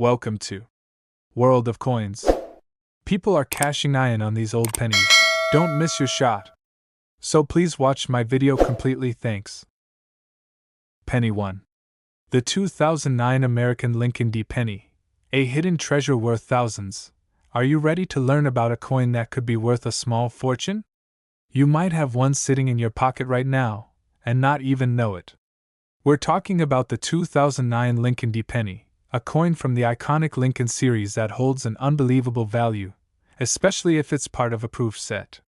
Welcome to World of Coins. People are cashing in on these old pennies. Don't miss your shot. So please watch my video completely, thanks. Penny 1. The 2009 American Lincoln D. Penny, a hidden treasure worth thousands. Are you ready to learn about a coin that could be worth a small fortune? You might have one sitting in your pocket right now, and not even know it. We're talking about the 2009 Lincoln D. Penny, a coin from the iconic Lincoln series that holds an unbelievable value, especially if it's part of a proof set.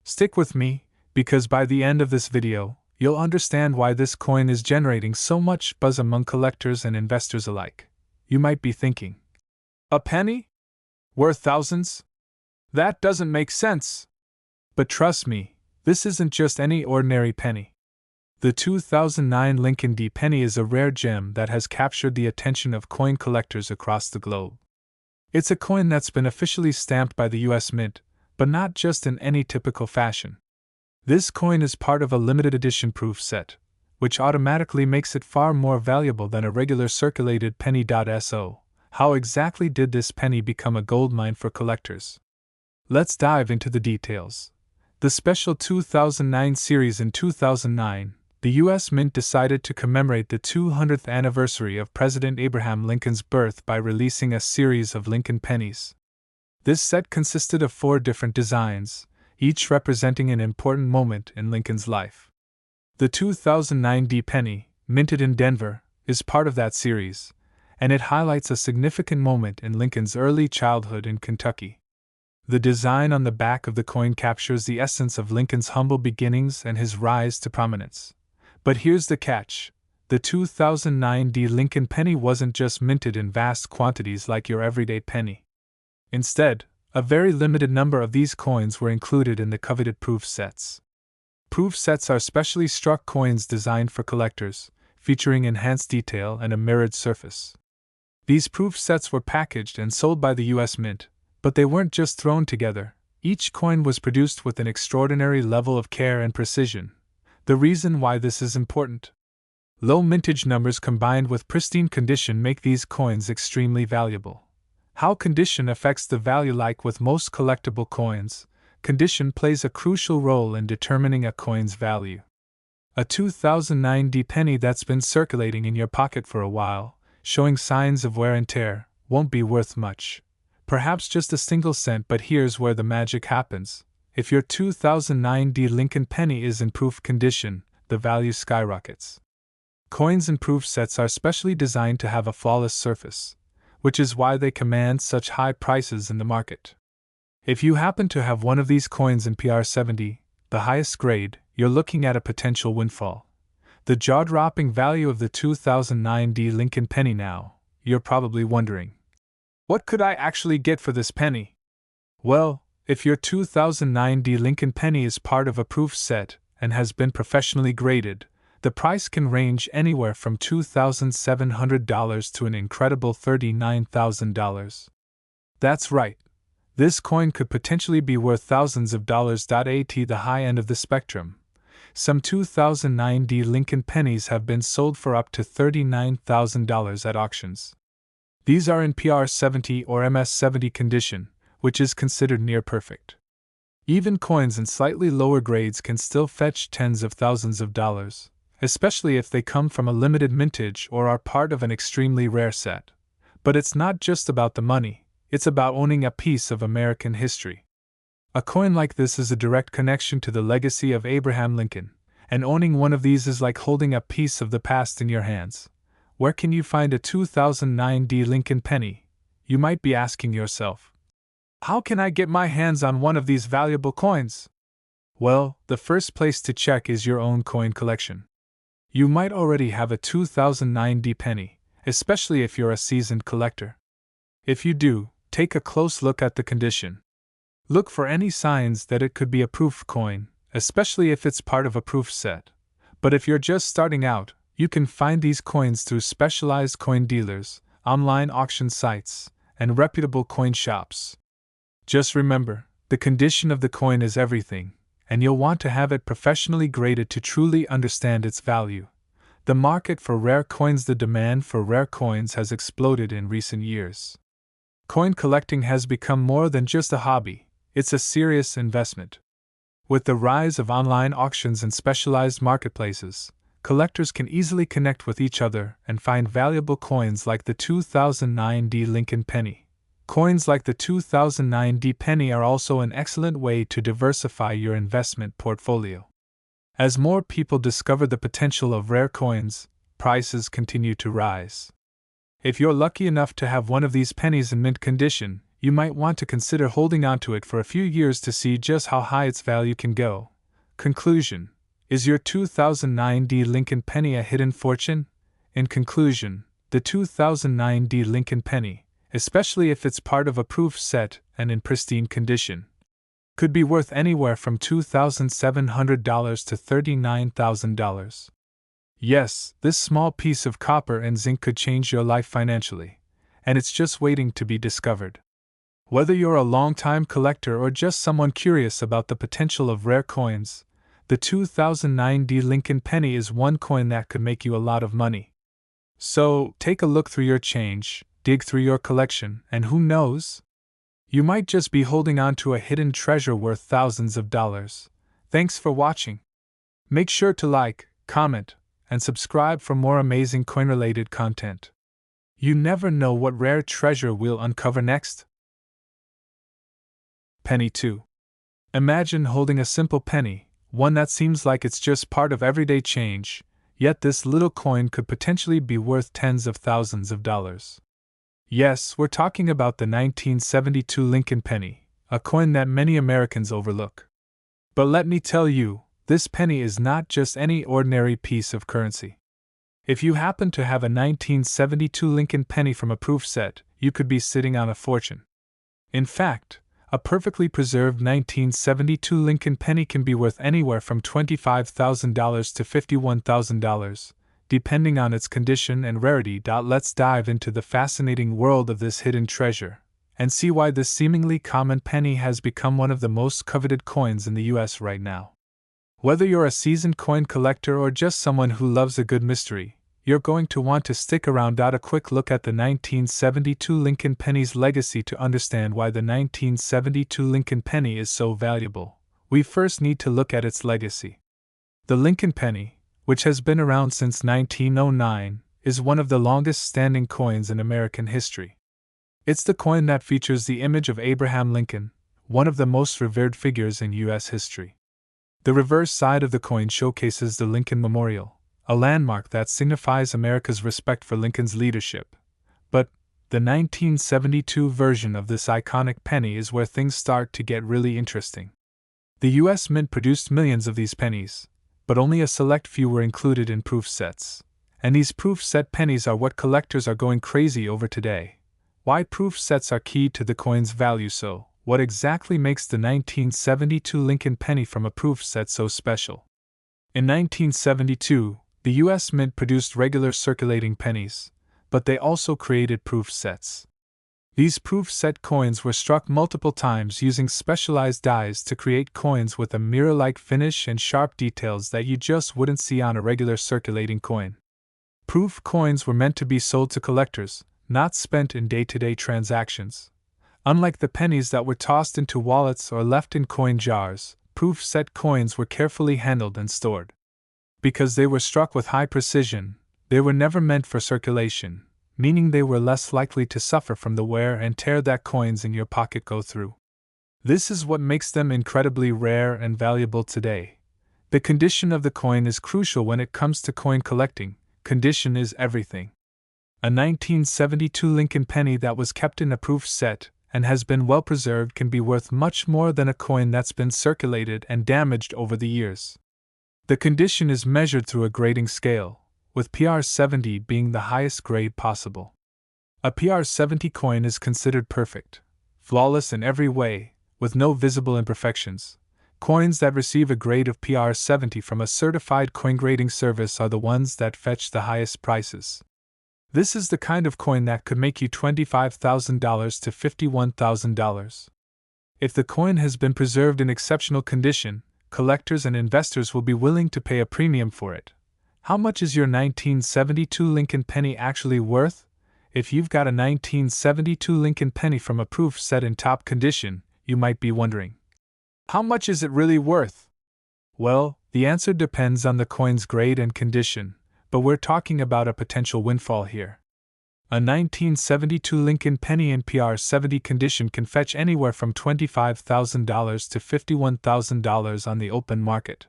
Stick with me, because by the end of this video, you'll understand why this coin is generating so much buzz among collectors and investors alike. You might be thinking, a penny? Worth thousands? That doesn't make sense. But trust me, this isn't just any ordinary penny. The 2009 Lincoln D. Penny is a rare gem that has captured the attention of coin collectors across the globe. It's a coin that's been officially stamped by the US Mint, but not just in any typical fashion. This coin is part of a limited edition proof set, which automatically makes it far more valuable than a regular circulated penny. So, how exactly did this penny become a goldmine for collectors? Let's dive into the details. The special 2009 series. In 2009, the U.S. Mint decided to commemorate the 200th anniversary of President Abraham Lincoln's birth by releasing a series of Lincoln pennies. This set consisted of 4 different designs, each representing an important moment in Lincoln's life. The 2009 D. Penny, minted in Denver, is part of that series, and it highlights a significant moment in Lincoln's early childhood in Kentucky. The design on the back of the coin captures the essence of Lincoln's humble beginnings and his rise to prominence. But here's the catch. The 2009 D. Lincoln penny wasn't just minted in vast quantities like your everyday penny. Instead, a very limited number of these coins were included in the coveted proof sets. Proof sets are specially struck coins designed for collectors, featuring enhanced detail and a mirrored surface. These proof sets were packaged and sold by the US Mint, but they weren't just thrown together. Each coin was produced with an extraordinary level of care and precision. The reason why this is important: low mintage numbers combined with pristine condition make these coins extremely valuable. How condition affects the value? Like with most collectible coins, condition plays a crucial role in determining a coin's value. A 2009 D. penny that's been circulating in your pocket for a while, showing signs of wear and tear, won't be worth much. Perhaps just a single cent, but here's where the magic happens. If your 2009 D. Lincoln penny is in proof condition, the value skyrockets. Coins in proof sets are specially designed to have a flawless surface, which is why they command such high prices in the market. If you happen to have one of these coins in PR70, the highest grade, you're looking at a potential windfall. The jaw-dropping value of the 2009 D. Lincoln penny. Now, you're probably wondering, what could I actually get for this penny? Well, if your 2009 D. Lincoln penny is part of a proof set and has been professionally graded, the price can range anywhere from $2,700 to an incredible $39,000. That's right. This coin could potentially be worth thousands of dollars. At the high end of the spectrum, some 2009 D. Lincoln pennies have been sold for up to $39,000 at auctions. These are in PR70 or MS70 condition, which is considered near perfect. Even coins in slightly lower grades can still fetch tens of thousands of dollars, especially if they come from a limited mintage or are part of an extremely rare set. But it's not just about the money, it's about owning a piece of American history. A coin like this is a direct connection to the legacy of Abraham Lincoln, and owning one of these is like holding a piece of the past in your hands. Where can you find a 2009 D. Lincoln penny? You might be asking yourself. How can I get my hands on one of these valuable coins? Well, the first place to check is your own coin collection. You might already have a 2009 D. penny, especially if you're a seasoned collector. If you do, take a close look at the condition. Look for any signs that it could be a proof coin, especially if it's part of a proof set. But if you're just starting out, you can find these coins through specialized coin dealers, online auction sites, and reputable coin shops. Just remember, the condition of the coin is everything, and you'll want to have it professionally graded to truly understand its value. The market for rare coins. The demand for rare coins has exploded in recent years. Coin collecting has become more than just a hobby, it's a serious investment. With the rise of online auctions and specialized marketplaces, collectors can easily connect with each other and find valuable coins like the 2009 D Lincoln penny. Coins like the 2009 D penny are also an excellent way to diversify your investment portfolio. As more people discover the potential of rare coins, prices continue to rise. If you're lucky enough to have one of these pennies in mint condition, you might want to consider holding onto it for a few years to see just how high its value can go. Conclusion: is your 2009 D Lincoln penny a hidden fortune? In conclusion, the 2009 D Lincoln penny, especially if it's part of a proof set and in pristine condition, could be worth anywhere from $2,700 to $39,000. Yes, this small piece of copper and zinc could change your life financially, and it's just waiting to be discovered. Whether you're a long-time collector or just someone curious about the potential of rare coins, the 2009 D Lincoln penny is one coin that could make you a lot of money. So, take a look through your change, dig through your collection, and who knows? You might just be holding on to a hidden treasure worth thousands of dollars. Thanks for watching. Make sure to like, comment, and subscribe for more amazing coin-related content. You never know what rare treasure we'll uncover next. Penny 2. Imagine holding a simple penny, one that seems like it's just part of everyday change, yet this little coin could potentially be worth tens of thousands of dollars. Yes, we're talking about the 1972 Lincoln penny, a coin that many Americans overlook. But let me tell you, this penny is not just any ordinary piece of currency. If you happen to have a 1972 Lincoln penny from a proof set, you could be sitting on a fortune. In fact, a perfectly preserved 1972 Lincoln penny can be worth anywhere from $25,000 to $51,000, depending on its condition and rarity. Let's dive into the fascinating world of this hidden treasure, and see why this seemingly common penny has become one of the most coveted coins in the US right now. Whether you're a seasoned coin collector or just someone who loves a good mystery, you're going to want to stick around. A quick look at the 1972 Lincoln penny's legacy to understand why the 1972 Lincoln penny is so valuable. We first need to look at its legacy. The Lincoln penny, which has been around since 1909, is one of the longest-standing coins in American history. It's the coin that features the image of Abraham Lincoln, one of the most revered figures in U.S. history. The reverse side of the coin showcases the Lincoln Memorial, a landmark that signifies America's respect for Lincoln's leadership. But the 1972 version of this iconic penny is where things start to get really interesting. The U.S. Mint produced millions of these pennies, but only a select few were included in proof sets. And these proof set pennies are what collectors are going crazy over today. Why proof sets are key to the coin's value. So, what exactly makes the 1972 Lincoln penny from a proof set so special? In 1972, the U.S. Mint produced regular circulating pennies, but they also created proof sets. These proof set coins were struck multiple times using specialized dies to create coins with a mirror-like finish and sharp details that you just wouldn't see on a regular circulating coin. Proof coins were meant to be sold to collectors, not spent in day-to-day transactions. Unlike the pennies that were tossed into wallets or left in coin jars, proof set coins were carefully handled and stored. Because they were struck with high precision, they were never meant for circulation, meaning they were less likely to suffer from the wear and tear that coins in your pocket go through. This is what makes them incredibly rare and valuable today. The condition of the coin is crucial when it comes to coin collecting. Condition is everything. A 1972 Lincoln penny that was kept in a proof set and has been well preserved can be worth much more than a coin that's been circulated and damaged over the years. The condition is measured through a grading scale, with PR 70 being the highest grade possible. A PR 70 coin is considered perfect, flawless in every way, with no visible imperfections. Coins that receive a grade of PR 70 from a certified coin grading service are the ones that fetch the highest prices. This is the kind of coin that could make you $25,000 to $51,000. If the coin has been preserved in exceptional condition, collectors and investors will be willing to pay a premium for it. How much is your 1972 Lincoln penny actually worth? If you've got a 1972 Lincoln penny from a proof set in top condition, you might be wondering, how much is it really worth? Well, the answer depends on the coin's grade and condition, but we're talking about a potential windfall here. A 1972 Lincoln penny in PR70 condition can fetch anywhere from $25,000 to $51,000 on the open market.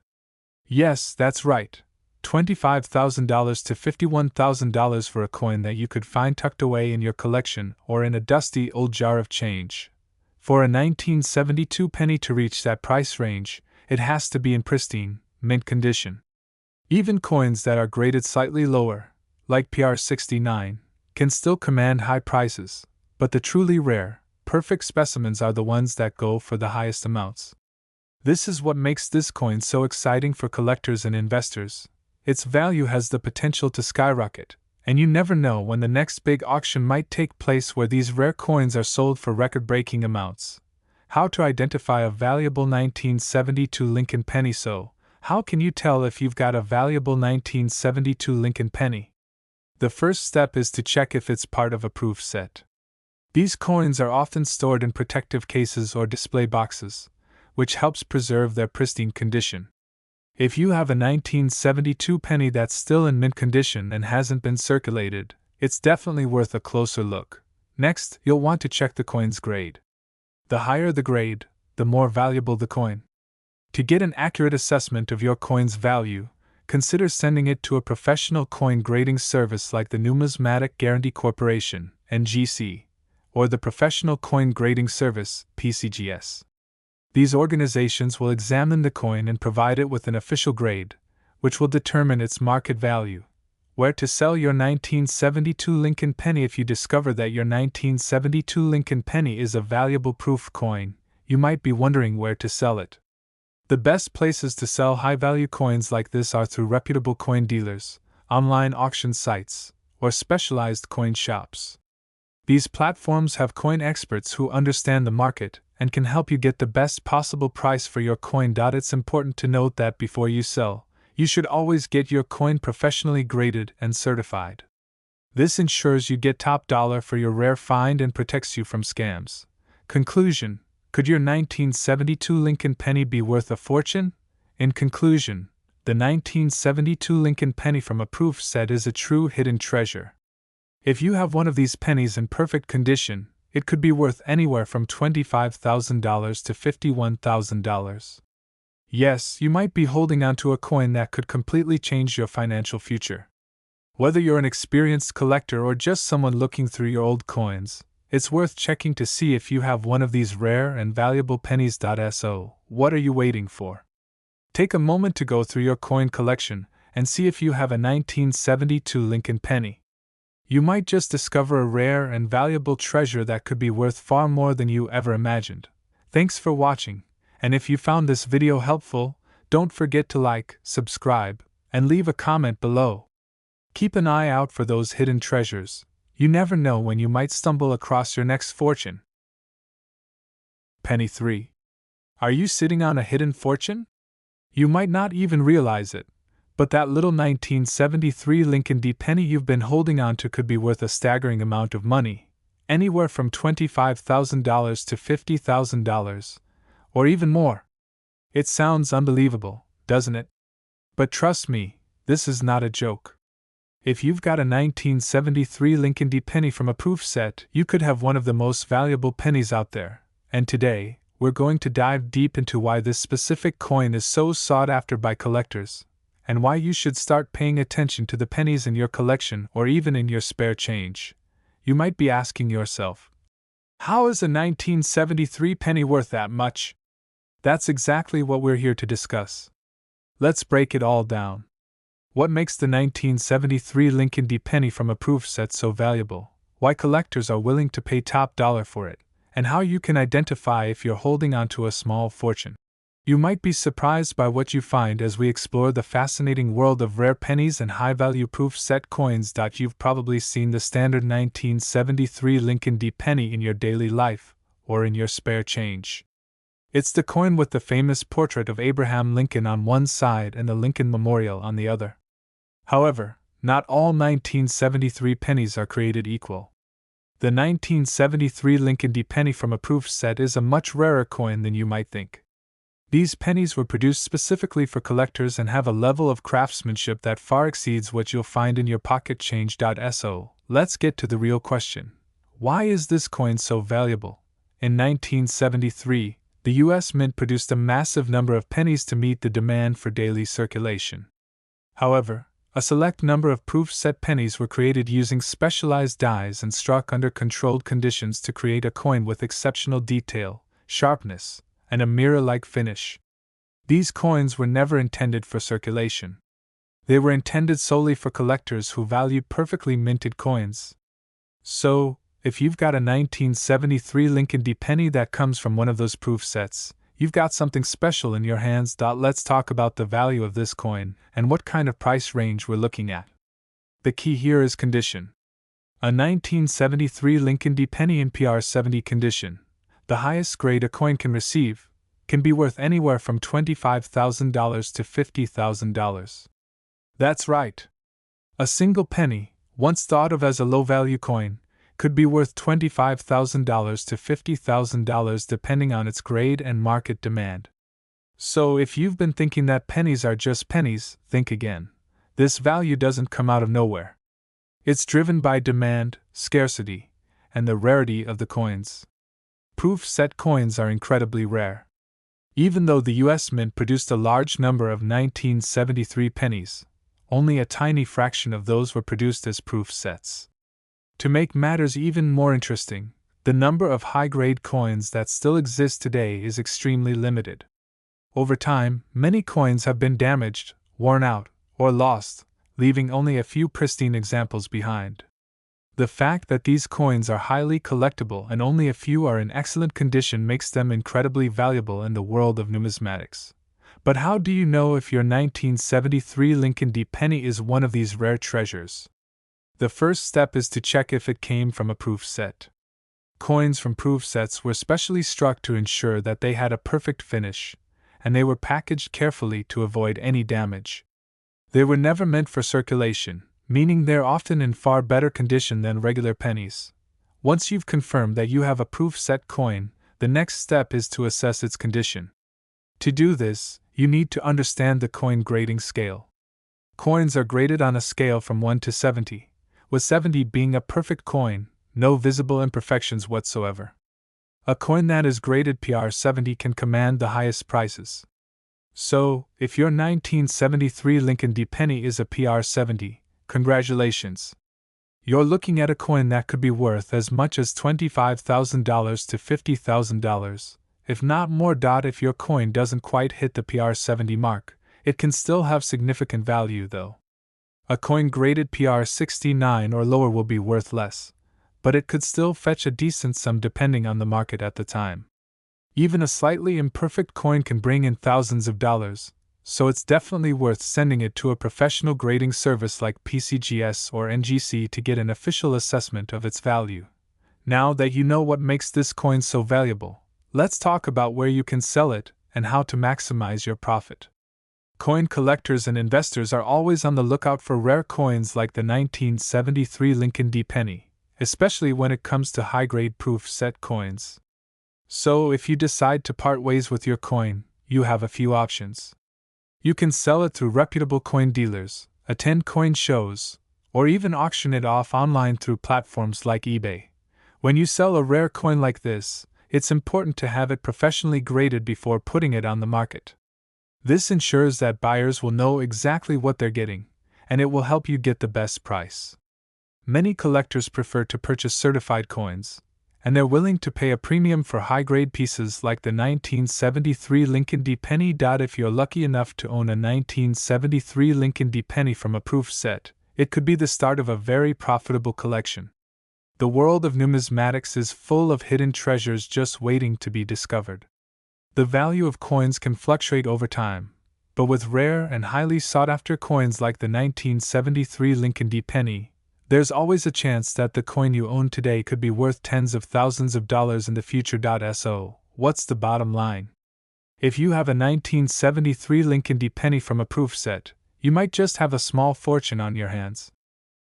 Yes, that's right. $25,000 to $51,000 for a coin that you could find tucked away in your collection or in a dusty old jar of change. For a 1972 penny to reach that price range, it has to be in pristine, mint condition. Even coins that are graded slightly lower, like PR69, can still command high prices, but the truly rare, perfect specimens are the ones that go for the highest amounts. This is what makes this coin so exciting for collectors and investors. Its value has the potential to skyrocket, and you never know when the next big auction might take place where these rare coins are sold for record-breaking amounts. How to identify a valuable 1972 Lincoln penny? So, how can you tell if you've got a valuable 1972 Lincoln penny? The first step is to check if it's part of a proof set. These coins are often stored in protective cases or display boxes, which helps preserve their pristine condition. If you have a 1972 penny that's still in mint condition and hasn't been circulated, it's definitely worth a closer look. Next, you'll want to check the coin's grade. The higher the grade, the more valuable the coin. To get an accurate assessment of your coin's value, consider sending it to a professional coin grading service like the Numismatic Guarantee Corporation, NGC, or the Professional Coin Grading Service, PCGS. These organizations will examine the coin and provide it with an official grade, which will determine its market value. Where to sell your 1972 Lincoln penny? If you discover that your 1972 Lincoln penny is a valuable proof coin, you might be wondering where to sell it. The best places to sell high-value coins like this are through reputable coin dealers, online auction sites, or specialized coin shops. These platforms have coin experts who understand the market and can help you get the best possible price for your coin. It's important to note that before you sell, you should always get your coin professionally graded and certified. This ensures you get top dollar for your rare find and protects you from scams. Conclusion: could your 1972 Lincoln penny be worth a fortune? In conclusion, the 1972 Lincoln penny from a proof set is a true hidden treasure. If you have one of these pennies in perfect condition, it could be worth anywhere from $25,000 to $51,000. Yes, you might be holding on to a coin that could completely change your financial future. Whether you're an experienced collector or just someone looking through your old coins, it's worth checking to see if you have one of these rare and valuable pennies. So, what are you waiting for? Take a moment to go through your coin collection and see if you have a 1972 Lincoln penny. You might just discover a rare and valuable treasure that could be worth far more than you ever imagined. Thanks for watching, and if you found this video helpful, don't forget to like, subscribe, and leave a comment below. Keep an eye out for those hidden treasures. You never know when you might stumble across your next fortune. Penny 3. Are you sitting on a hidden fortune? You might not even realize it, but that little 1973 Lincoln penny you've been holding on to could be worth a staggering amount of money, anywhere from $25,000 to $50,000, or even more. It sounds unbelievable, doesn't it? But trust me, this is not a joke. If you've got a 1973 Lincoln penny from a proof set, you could have one of the most valuable pennies out there. And today, we're going to dive deep into why this specific coin is so sought after by collectors, and why you should start paying attention to the pennies in your collection or even in your spare change. You might be asking yourself, how is a 1973 penny worth that much? That's exactly what we're here to discuss. Let's break it all down. What makes the 1973 Lincoln penny from a proof set so valuable, why collectors are willing to pay top dollar for it, and how you can identify if you're holding onto a small fortune. You might be surprised by what you find as we explore the fascinating world of rare pennies and high-value proof set coins. You've probably seen the standard 1973 Lincoln penny in your daily life, or in your spare change. It's the coin with the famous portrait of Abraham Lincoln on one side and the Lincoln Memorial on the other. However, not all 1973 pennies are created equal. The 1973 Lincoln D. penny from a proof set is a much rarer coin than you might think. These pennies were produced specifically for collectors and have a level of craftsmanship that far exceeds what you'll find in your pocket change. So, let's get to the real question. Why is this coin so valuable? In 1973, the U.S. Mint produced a massive number of pennies to meet the demand for daily circulation. However, a select number of proof-set pennies were created using specialized dies and struck under controlled conditions to create a coin with exceptional detail, sharpness, and a mirror-like finish. These coins were never intended for circulation. They were intended solely for collectors who valued perfectly minted coins. So, if you've got a 1973 Lincoln D. penny that comes from one of those proof sets, you've got something special in your hands. Let's talk about the value of this coin and what kind of price range we're looking at. The key here is condition. A 1973 Lincoln D. penny in PR70 condition, the highest grade a coin can receive, can be worth anywhere from $25,000 to $50,000. That's right. A single penny, once thought of as a low-value coin, could be worth $25,000 to $50,000 depending on its grade and market demand. So if you've been thinking that pennies are just pennies, think again. This value doesn't come out of nowhere. It's driven by demand, scarcity, and the rarity of the coins. Proof-set coins are incredibly rare. Even though the U.S. Mint produced a large number of 1973 pennies, only a tiny fraction of those were produced as proof sets. To make matters even more interesting, the number of high-grade coins that still exist today is extremely limited. Over time, many coins have been damaged, worn out, or lost, leaving only a few pristine examples behind. The fact that these coins are highly collectible and only a few are in excellent condition makes them incredibly valuable in the world of numismatics. But how do you know if your 1973 Lincoln D. penny is one of these rare treasures? The first step is to check if it came from a proof set. Coins from proof sets were specially struck to ensure that they had a perfect finish, and they were packaged carefully to avoid any damage. They were never meant for circulation, meaning they're often in far better condition than regular pennies. Once you've confirmed that you have a proof set coin, the next step is to assess its condition. To do this, you need to understand the coin grading scale. Coins are graded on a scale from 1 to 70. With 70 being a perfect coin, no visible imperfections whatsoever. A coin that is graded PR70 can command the highest prices. So, if your 1973 Lincoln D. penny is a PR70, congratulations! You're looking at a coin that could be worth as much as $25,000 to $50,000, if not more. If your coin doesn't quite hit the PR70 mark, it can still have significant value though. A coin graded PR69 or lower will be worth less, but it could still fetch a decent sum depending on the market at the time. Even a slightly imperfect coin can bring in thousands of dollars, so it's definitely worth sending it to a professional grading service like PCGS or NGC to get an official assessment of its value. Now that you know what makes this coin so valuable, let's talk about where you can sell it and how to maximize your profit. Coin collectors and investors are always on the lookout for rare coins like the 1973 Lincoln D. penny, especially when it comes to high-grade proof-set coins. So if you decide to part ways with your coin, you have a few options. You can sell it through reputable coin dealers, attend coin shows, or even auction it off online through platforms like eBay. When you sell a rare coin like this, it's important to have it professionally graded before putting it on the market. This ensures that buyers will know exactly what they're getting, and it will help you get the best price. Many collectors prefer to purchase certified coins, and they're willing to pay a premium for high-grade pieces like the 1973 Lincoln D. penny. If you're lucky enough to own a 1973 Lincoln D. penny from a proof set, it could be the start of a very profitable collection. The world of numismatics is full of hidden treasures just waiting to be discovered. The value of coins can fluctuate over time, but with rare and highly sought-after coins like the 1973 Lincoln D. penny, there's always a chance that the coin you own today could be worth tens of thousands of dollars in the future. So, what's the bottom line? If you have a 1973 Lincoln D. penny from a proof set, you might just have a small fortune on your hands.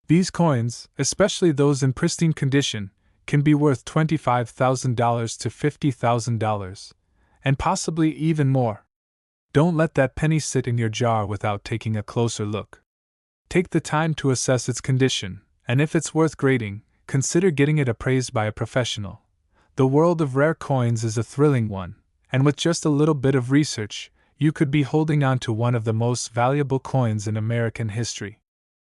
These coins, especially those in pristine condition, can be worth $25,000 to $50,000, and possibly even more. Don't let that penny sit in your jar without taking a closer look. Take the time to assess its condition, and if it's worth grading, consider getting it appraised by a professional. The world of rare coins is a thrilling one, and with just a little bit of research, you could be holding on to one of the most valuable coins in American history.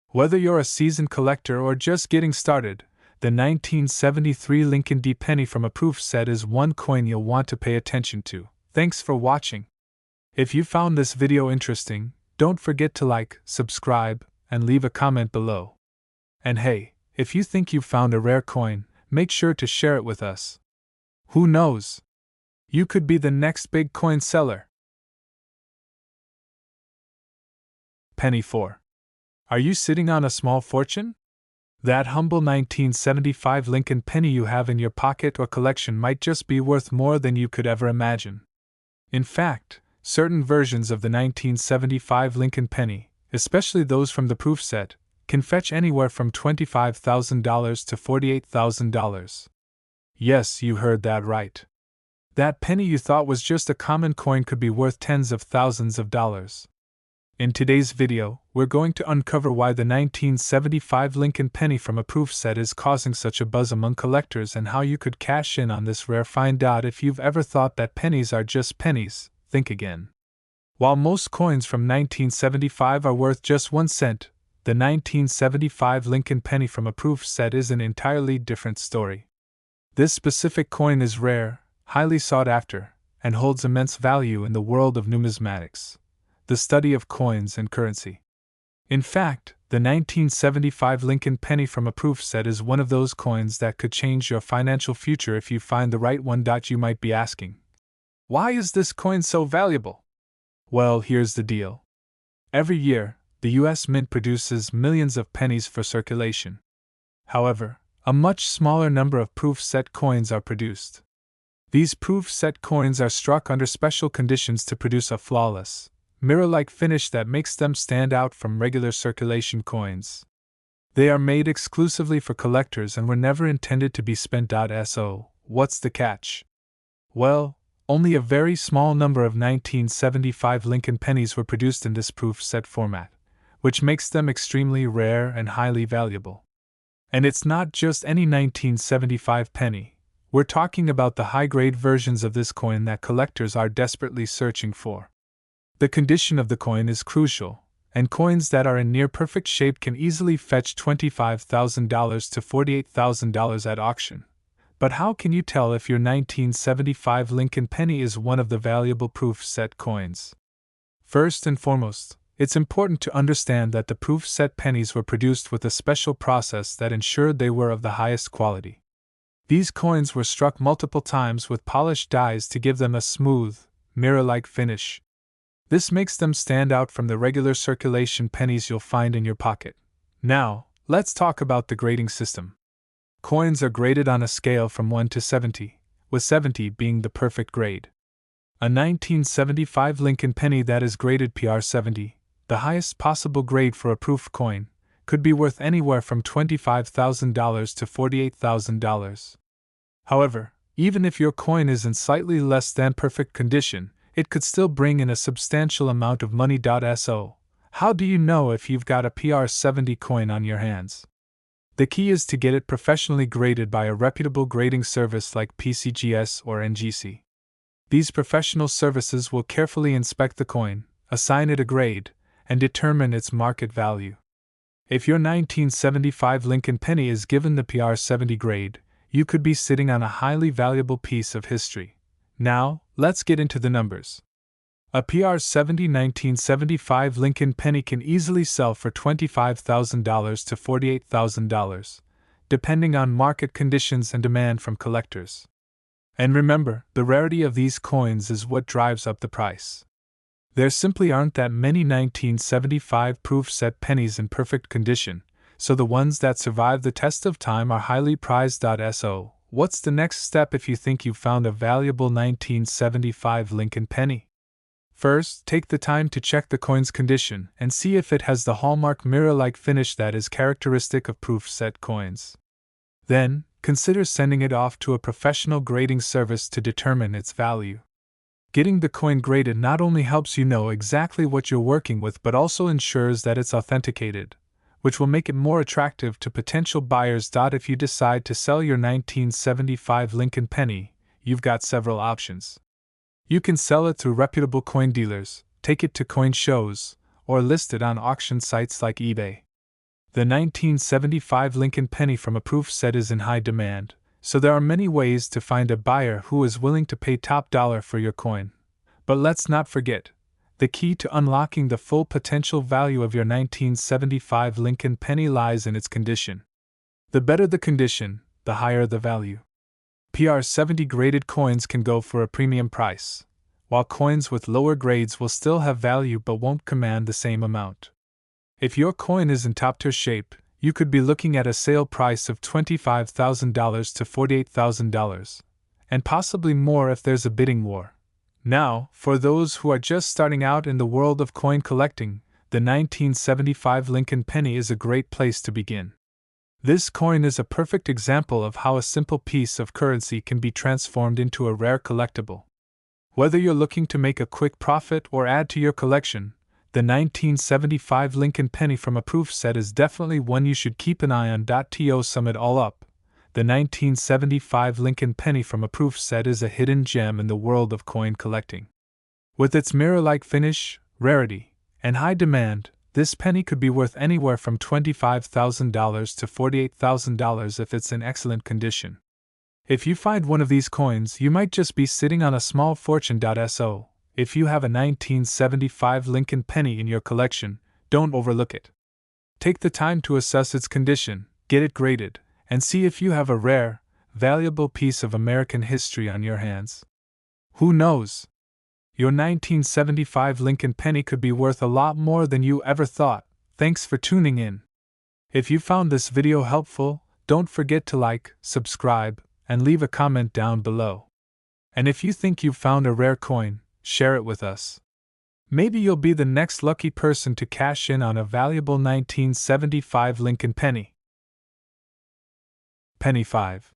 Whether you're a seasoned collector or just getting started, the 1973 Lincoln D. penny from a proof set is one coin you'll want to pay attention to. Thanks for watching. If you found this video interesting, don't forget to like, subscribe, and leave a comment below. And hey, if you think you've found a rare coin, make sure to share it with us. Who knows? You could be the next big coin seller. Penny 4. Are you sitting on a small fortune? That humble 1975 Lincoln penny you have in your pocket or collection might just be worth more than you could ever imagine. In fact, certain versions of the 1975 Lincoln penny, especially those from the proof set, can fetch anywhere from $25,000 to $48,000. Yes, you heard that right. That penny you thought was just a common coin could be worth tens of thousands of dollars. In today's video, we're going to uncover why the 1975 Lincoln penny from a proof set is causing such a buzz among collectors and how you could cash in on this rare find. If you've ever thought that pennies are just pennies, think again. While most coins from 1975 are worth just 1 cent, the 1975 Lincoln penny from a proof set is an entirely different story. This specific coin is rare, highly sought after, and holds immense value in the world of numismatics, the study of coins and currency. In fact, the 1975 Lincoln penny from a proof set is one of those coins that could change your financial future if you find the right one. You might be asking, why is this coin so valuable? Well, here's the deal. Every year, the U.S. Mint produces millions of pennies for circulation. However, a much smaller number of proof set coins are produced. These proof set coins are struck under special conditions to produce a flawless, mirror-like finish that makes them stand out from regular circulation coins. They are made exclusively for collectors and were never intended to be spent. So, what's the catch? Well, only a very small number of 1975 Lincoln pennies were produced in this proof set format, which makes them extremely rare and highly valuable. And it's not just any 1975 penny. We're talking about the high-grade versions of this coin that collectors are desperately searching for. The condition of the coin is crucial, and coins that are in near-perfect shape can easily fetch $25,000 to $48,000 at auction. But how can you tell if your 1975 Lincoln penny is one of the valuable proof set coins? First and foremost, it's important to understand that the proof set pennies were produced with a special process that ensured they were of the highest quality. These coins were struck multiple times with polished dies to give them a smooth, mirror-like finish. This makes them stand out from the regular circulation pennies you'll find in your pocket. Now, let's talk about the grading system. Coins are graded on a scale from 1 to 70, with 70 being the perfect grade. A 1975 Lincoln penny that is graded PR 70, the highest possible grade for a proof coin, could be worth anywhere from $25,000 to $48,000. However, even if your coin is in slightly less than perfect condition, it could still bring in a substantial amount of money. So, how do you know if you've got a PR 70 coin on your hands? The key is to get it professionally graded by a reputable grading service like PCGS or NGC. These professional services will carefully inspect the coin, assign it a grade, and determine its market value. If your 1975 Lincoln penny is given the PR 70 grade, you could be sitting on a highly valuable piece of history. Now, let's get into the numbers. A PR 70 1975 Lincoln penny can easily sell for $25,000 to $48,000, depending on market conditions and demand from collectors. And remember, the rarity of these coins is what drives up the price. There simply aren't that many 1975 proof set pennies in perfect condition, so the ones that survive the test of time are highly prized. So, what's the next step if you think you've found a valuable 1975 Lincoln penny? First, take the time to check the coin's condition and see if it has the hallmark mirror-like finish that is characteristic of proof-set coins. Then, consider sending it off to a professional grading service to determine its value. Getting the coin graded not only helps you know exactly what you're working with but also ensures that it's authenticated, which will make it more attractive to potential buyers. If you decide to sell your 1975 Lincoln Penny, you've got several options. You can sell it through reputable coin dealers, take it to coin shows, or list it on auction sites like eBay. The 1975 Lincoln Penny from a proof set is in high demand, so there are many ways to find a buyer who is willing to pay top dollar for your coin. But let's not forget, the key to unlocking the full potential value of your 1975 Lincoln Penny lies in its condition. The better the condition, the higher the value. PR70 graded coins can go for a premium price, while coins with lower grades will still have value but won't command the same amount. If your coin is in top-tier shape, you could be looking at a sale price of $25,000 to $48,000, and possibly more if there's a bidding war. Now, for those who are just starting out in the world of coin collecting, the 1975 Lincoln Penny is a great place to begin. This coin is a perfect example of how a simple piece of currency can be transformed into a rare collectible. Whether you're looking to make a quick profit or add to your collection, the 1975 Lincoln Penny from a proof set is definitely one you should keep an eye on. To sum it all up, the 1975 Lincoln Penny from a proof set is a hidden gem in the world of coin collecting. With its mirror-like finish, rarity, and high demand, this penny could be worth anywhere from $25,000 to $48,000 if it's in excellent condition. If you find one of these coins, you might just be sitting on a small fortune. So, if you have a 1975 Lincoln Penny in your collection, don't overlook it. Take the time to assess its condition, get it graded, and see if you have a rare, valuable piece of American history on your hands. Who knows? Your 1975 Lincoln Penny could be worth a lot more than you ever thought. Thanks for tuning in. If you found this video helpful, don't forget to like, subscribe, and leave a comment down below. And if you think you've found a rare coin, share it with us. Maybe you'll be the next lucky person to cash in on a valuable 1975 Lincoln Penny. Penny 5.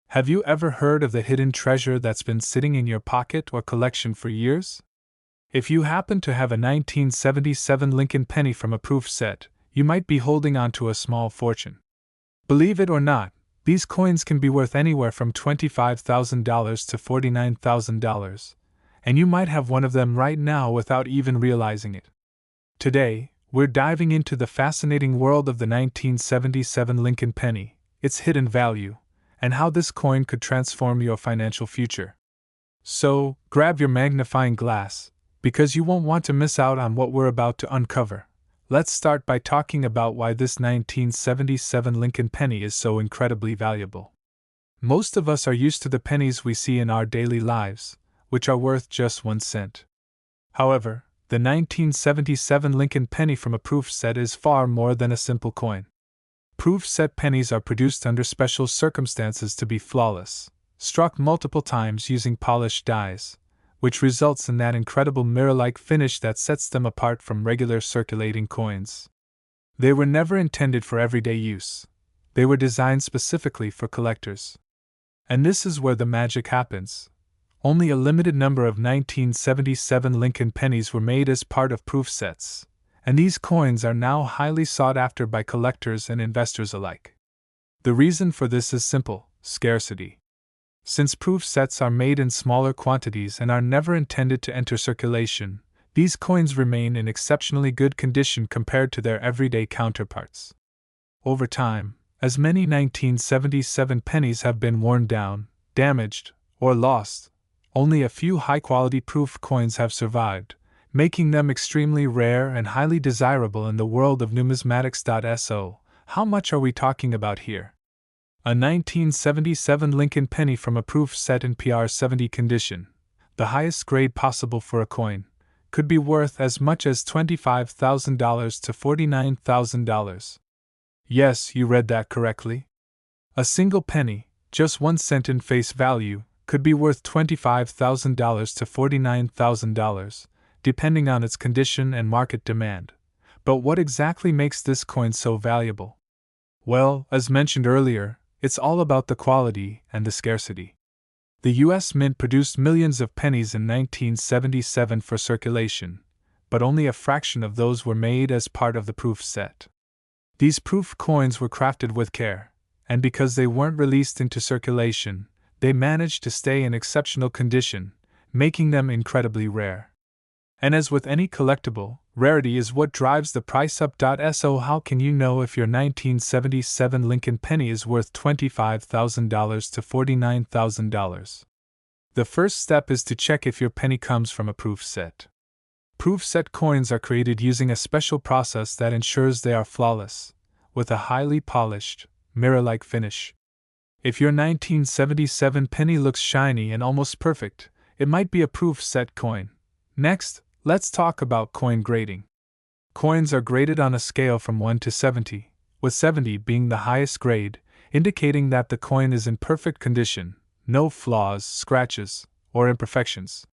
Have you ever heard of the hidden treasure that's been sitting in your pocket or collection for years? If you happen to have a 1977 Lincoln Penny from a proof set, you might be holding on to a small fortune. Believe it or not, these coins can be worth anywhere from $25,000 to $49,000, and you might have one of them right now without even realizing it. Today, we're diving into the fascinating world of the 1977 Lincoln Penny, its hidden value, and how this coin could transform your financial future. So, grab your magnifying glass, because you won't want to miss out on what we're about to uncover. Let's start by talking about why this 1977 Lincoln Penny is so incredibly valuable. Most of us are used to the pennies we see in our daily lives, which are worth just 1 cent. However, the 1977 Lincoln Penny from a proof set is far more than a simple coin. Proof set pennies are produced under special circumstances to be flawless, struck multiple times using polished dies, which results in that incredible mirror-like finish that sets them apart from regular circulating coins. They were never intended for everyday use. They were designed specifically for collectors. And this is where the magic happens. Only a limited number of 1977 Lincoln pennies were made as part of proof sets, and these coins are now highly sought after by collectors and investors alike. The reason for this is simple: scarcity. Since proof sets are made in smaller quantities and are never intended to enter circulation, these coins remain in exceptionally good condition compared to their everyday counterparts. Over time, as many 1977 pennies have been worn down, damaged, or lost, only a few high-quality proof coins have survived, making them extremely rare and highly desirable in the world of numismatics. So, how much are we talking about here? A 1977 Lincoln Penny from a proof set in PR70 condition, the highest grade possible for a coin, could be worth as much as $25,000 to $49,000. Yes, you read that correctly. A single penny, just 1 cent in face value, could be worth $25,000 to $49,000, depending on its condition and market demand. But what exactly makes this coin so valuable? Well, as mentioned earlier, it's all about the quality and the scarcity. The US Mint produced millions of pennies in 1977 for circulation, but only a fraction of those were made as part of the proof set. These proof coins were crafted with care, and because they weren't released into circulation, they managed to stay in exceptional condition, making them incredibly rare. And as with any collectible, rarity is what drives the price up. So how can you know if your 1977 Lincoln penny is worth $25,000 to $49,000? The first step is to check if your penny comes from a proof set. Proof set coins are created using a special process that ensures they are flawless, with a highly polished, mirror-like finish. If your 1977 penny looks shiny and almost perfect, it might be a proof set coin. Next, let's talk about coin grading. Coins are graded on a scale from 1 to 70, with 70 being the highest grade, indicating that the coin is in perfect condition, no flaws, scratches, or imperfections.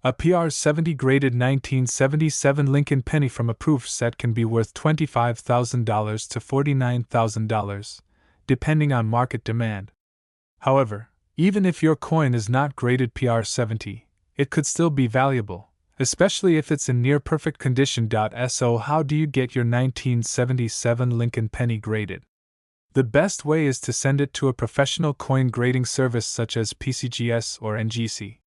A PR70 graded 1977 Lincoln penny from a proof set can be worth $25,000 to $49,000, depending on market demand. However, even if your coin is not graded PR70, it could still be valuable, especially if it's in near-perfect condition. So how do you get your 1977 Lincoln penny graded? The best way is to send it to a professional coin grading service such as PCGS or NGC.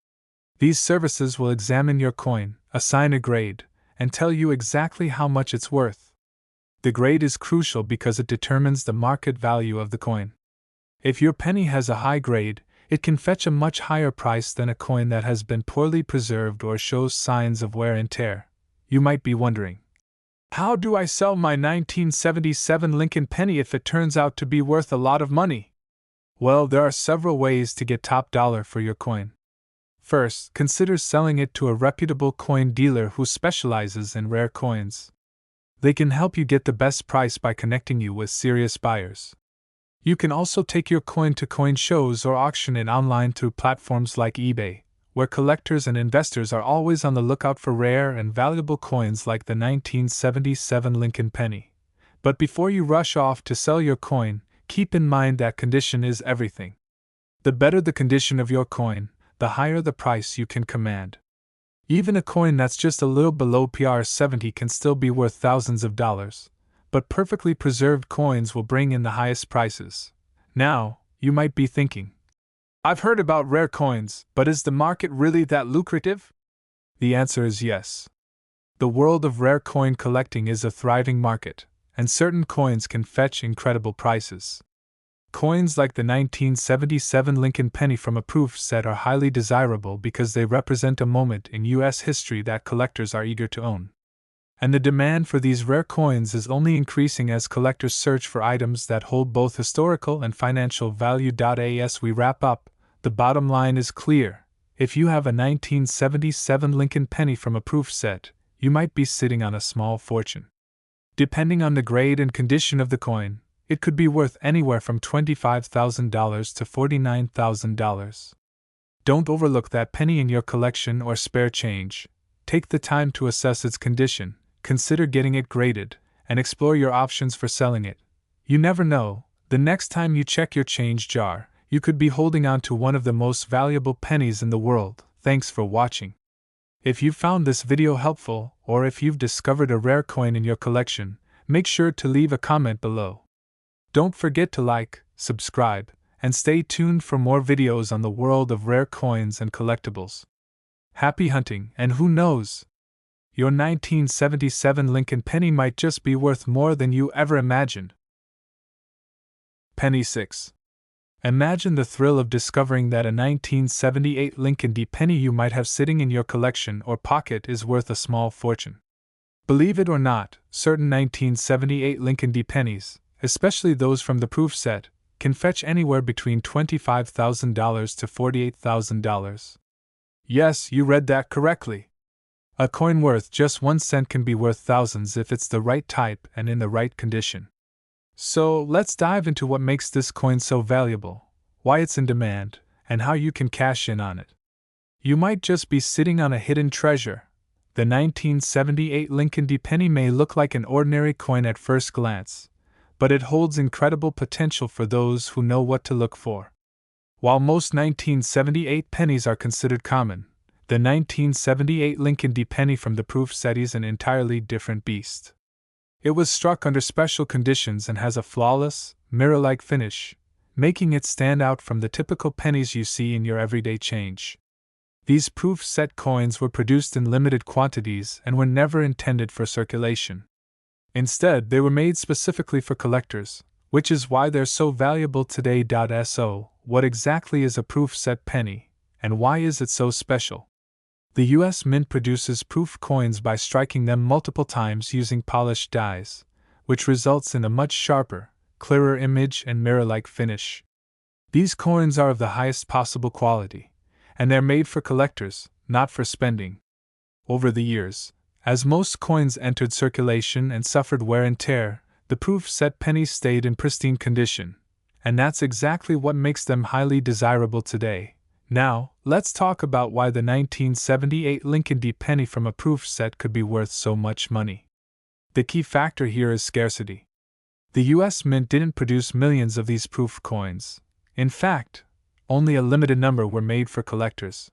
These services will examine your coin, assign a grade, and tell you exactly how much it's worth. The grade is crucial because it determines the market value of the coin. If your penny has a high grade, it can fetch a much higher price than a coin that has been poorly preserved or shows signs of wear and tear. You might be wondering, how do I sell my 1977 Lincoln penny if it turns out to be worth a lot of money? Well, there are several ways to get top dollar for your coin. First, consider selling it to a reputable coin dealer who specializes in rare coins. They can help you get the best price by connecting you with serious buyers. You can also take your coin to coin shows or auction it online through platforms like eBay, where collectors and investors are always on the lookout for rare and valuable coins like the 1977 Lincoln penny. But before you rush off to sell your coin, keep in mind that condition is everything. The better the condition of your coin, the higher the price you can command. Even a coin that's just a little below PR70 can still be worth thousands of dollars, but perfectly preserved coins will bring in the highest prices. Now, you might be thinking, I've heard about rare coins, but is the market really that lucrative? The answer is yes. The world of rare coin collecting is a thriving market, and certain coins can fetch incredible prices. Coins like the 1977 Lincoln penny from a proof set are highly desirable because they represent a moment in U.S. history that collectors are eager to own. And the demand for these rare coins is only increasing as collectors search for items that hold both historical and financial value. As we wrap up, the bottom line is clear. If you have a 1977 Lincoln penny from a proof set, you might be sitting on a small fortune. Depending on the grade and condition of the coin, it could be worth anywhere from $25,000 to $49,000. Don't overlook that penny in your collection or spare change. Take the time to assess its condition, consider getting it graded, and explore your options for selling it. You never know, the next time you check your change jar, you could be holding on to one of the most valuable pennies in the world. Thanks for watching. If you found this video helpful, or if you've discovered a rare coin in your collection, make sure to leave a comment below. Don't forget to like, subscribe, and stay tuned for more videos on the world of rare coins and collectibles. Happy hunting, and who knows? Your 1977 Lincoln penny might just be worth more than you ever imagined. Penny 6. Imagine the thrill of discovering that a 1978 Lincoln penny you might have sitting in your collection or pocket is worth a small fortune. Believe it or not, certain 1978 Lincoln pennies, especially those from the proof set, can fetch anywhere between $25,000 to $48,000. Yes, you read that correctly. A coin worth just 1 cent can be worth thousands if it's the right type and in the right condition. So, let's dive into what makes this coin so valuable, why it's in demand, and how you can cash in on it. You might just be sitting on a hidden treasure, The 1978 Lincoln penny may look like an ordinary coin at first glance, but it holds incredible potential for those who know what to look for. While most 1978 pennies are considered common, the 1978 Lincoln penny from the proof set is an entirely different beast. It was struck under special conditions and has a flawless, mirror-like finish, making it stand out from the typical pennies you see in your everyday change. These proof set coins were produced in limited quantities and were never intended for circulation. Instead, they were made specifically for collectors, which is why they're so valuable today. So, what exactly is a proof set penny, and why is it so special? The U.S. Mint produces proof coins by striking them multiple times using polished dies, which results in a much sharper, clearer image and mirror-like finish. These coins are of the highest possible quality, and they're made for collectors, not for spending. Over the years, as most coins entered circulation and suffered wear and tear, the proof set pennies stayed in pristine condition, and that's exactly what makes them highly desirable today. Now, let's talk about why the 1978 Lincoln penny from a proof set could be worth so much money. The key factor here is scarcity. The U.S. Mint didn't produce millions of these proof coins. In fact, only a limited number were made for collectors.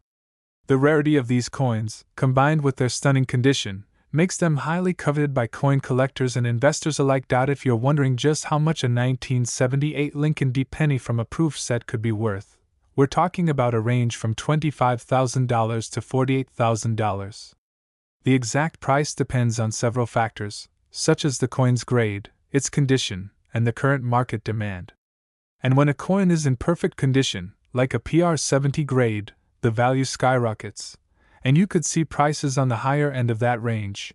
The rarity of these coins, combined with their stunning condition, makes them highly coveted by coin collectors and investors alike. If you're wondering just how much a 1978 Lincoln penny from a proof set could be worth, we're talking about a range from $25,000 to $48,000. The exact price depends on several factors, such as the coin's grade, its condition, and the current market demand. And when a coin is in perfect condition, like a PR70 grade, the value skyrockets, and you could see prices on the higher end of that range,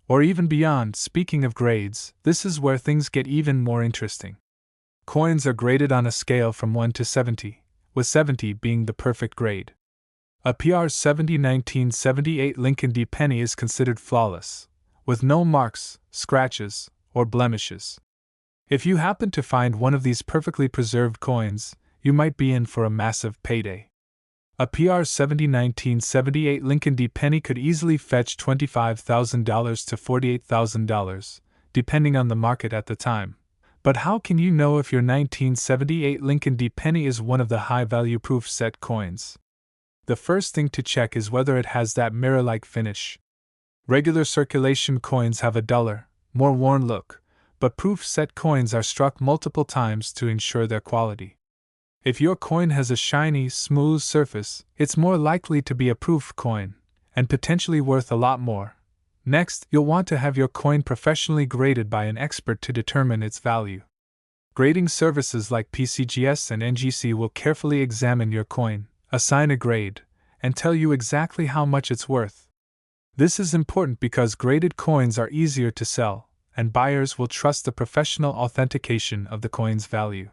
or even beyond. Speaking of grades, this is where things get even more interesting. Coins are graded on a scale from 1 to 70, with 70 being the perfect grade. A PR70 1978 Lincoln penny is considered flawless, with no marks, scratches, or blemishes. If you happen to find one of these perfectly preserved coins, you might be in for a massive payday. A PR70 1978 Lincoln penny could easily fetch $25,000 to $48,000, depending on the market at the time. But how can you know if your 1978 Lincoln penny is one of the high-value proof set coins? The first thing to check is whether it has that mirror-like finish. Regular circulation coins have a duller, more worn look, but proof set coins are struck multiple times to ensure their quality. If your coin has a shiny, smooth surface, it's more likely to be a proof coin, and potentially worth a lot more. Next, you'll want to have your coin professionally graded by an expert to determine its value. Grading services like PCGS and NGC will carefully examine your coin, assign a grade, and tell you exactly how much it's worth. This is important because graded coins are easier to sell, and buyers will trust the professional authentication of the coin's value.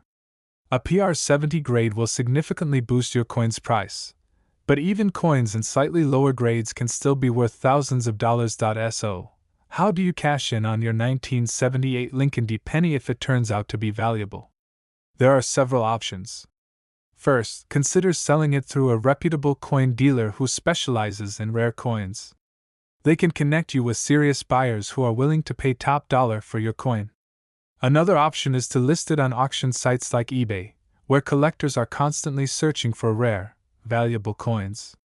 A PR70 grade will significantly boost your coin's price, but even coins in slightly lower grades can still be worth thousands of dollars. So, how do you cash in on your 1978 Lincoln penny if it turns out to be valuable? There are several options. First, consider selling it through a reputable coin dealer who specializes in rare coins. They can connect you with serious buyers who are willing to pay top dollar for your coin. Another option is to list it on auction sites like eBay, where collectors are constantly searching for rare, valuable coins.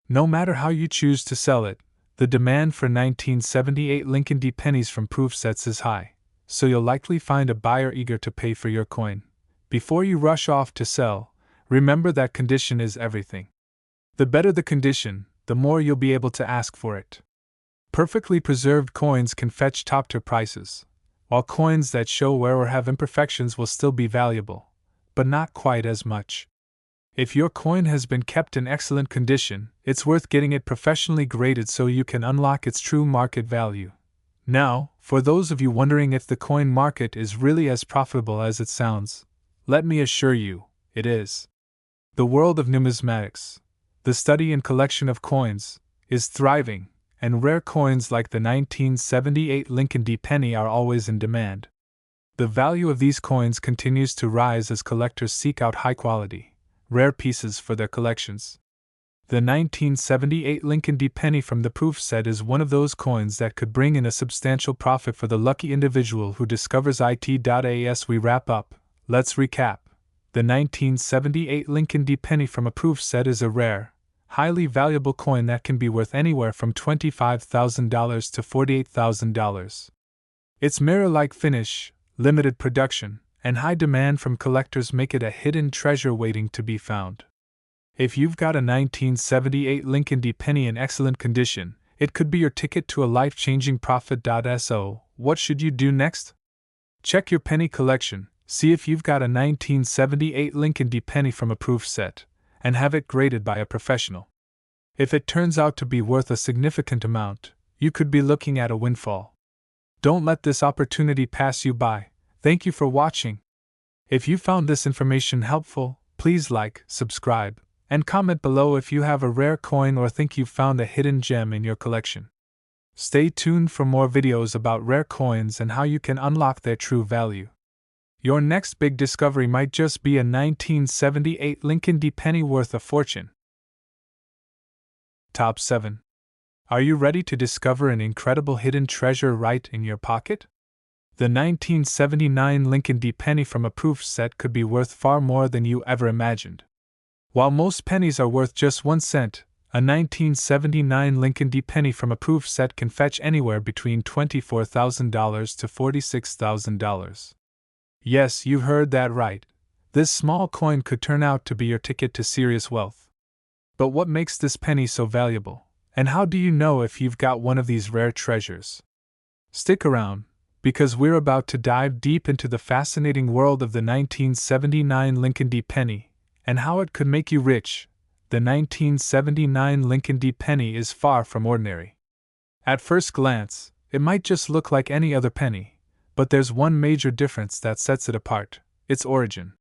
No matter how you choose to sell it, the demand for 1978 Lincoln pennies from proof sets is high, so you'll likely find a buyer eager to pay for your coin. Before you rush off to sell, remember that condition is everything. The better the condition, the more you'll be able to ask for it. Perfectly preserved coins can fetch top-tier prices, while coins that show wear or have imperfections will still be valuable, but not quite as much. If your coin has been kept in excellent condition, it's worth getting it professionally graded so you can unlock its true market value. Now, for those of you wondering if the coin market is really as profitable as it sounds, let me assure you, it is. The world of numismatics, the study and collection of coins, is thriving, and rare coins like the 1978 Lincoln penny are always in demand. The value of these coins continues to rise as collectors seek out high-quality, rare pieces for their collections. The 1978 Lincoln D. penny from the proof set is one of those coins that could bring in a substantial profit for the lucky individual who discovers it. As we wrap up, let's recap. The 1978 Lincoln D. penny from a proof set is a rare, highly valuable coin that can be worth anywhere from $25,000 to $48,000. Its mirror-like finish, limited production, and high demand from collectors make it a hidden treasure waiting to be found. If you've got a 1978 Lincoln D. penny in excellent condition, it could be your ticket to a life-changing profit. So, what should you do next? Check your penny collection, see if you've got a 1978 Lincoln D. penny from a proof set, and have it graded by a professional. If it turns out to be worth a significant amount, you could be looking at a windfall. Don't let this opportunity pass you by. Thank you for watching. If you found this information helpful, please like, subscribe, and comment below if you have a rare coin or think you've found a hidden gem in your collection. Stay tuned for more videos about rare coins and how you can unlock their true value. Your next big discovery might just be a 1978 Lincoln D. penny worth a fortune. Top 7. Are you ready to discover an incredible hidden treasure right in your pocket? The 1979 Lincoln D. penny from a proof set could be worth far more than you ever imagined. While most pennies are worth just 1 cent, a 1979 Lincoln D. penny from a proof set can fetch anywhere between $24,000 to $46,000. Yes, you heard that right. This small coin could turn out to be your ticket to serious wealth. But what makes this penny so valuable? And how do you know if you've got one of these rare treasures? Stick around, because we're about to dive deep into the fascinating world of the 1979 Lincoln D. penny, and how it could make you rich. The 1979 Lincoln D. penny is far from ordinary. At first glance, it might just look like any other penny, but there's one major difference that sets it apart: its origin.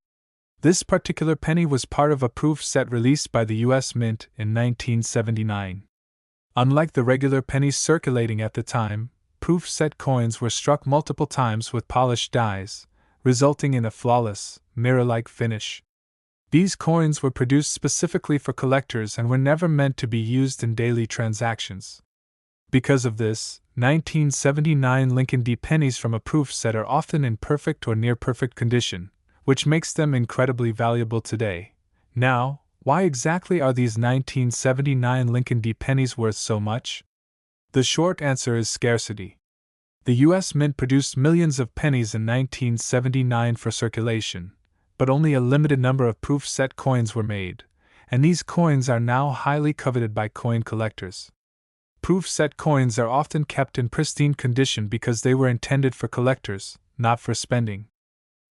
This particular penny was part of a proof set released by the U.S. Mint in 1979. Unlike the regular pennies circulating at the time, proof set coins were struck multiple times with polished dies, resulting in a flawless, mirror-like finish. These coins were produced specifically for collectors and were never meant to be used in daily transactions. Because of this, 1979 Lincoln D. pennies from a proof set are often in perfect or near-perfect condition, which makes them incredibly valuable today. Now, why exactly are these 1979 Lincoln D. pennies worth so much? The short answer is scarcity. The U.S. Mint produced millions of pennies in 1979 for circulation, but only a limited number of proof set coins were made, and these coins are now highly coveted by coin collectors. Proof set coins are often kept in pristine condition because they were intended for collectors, not for spending.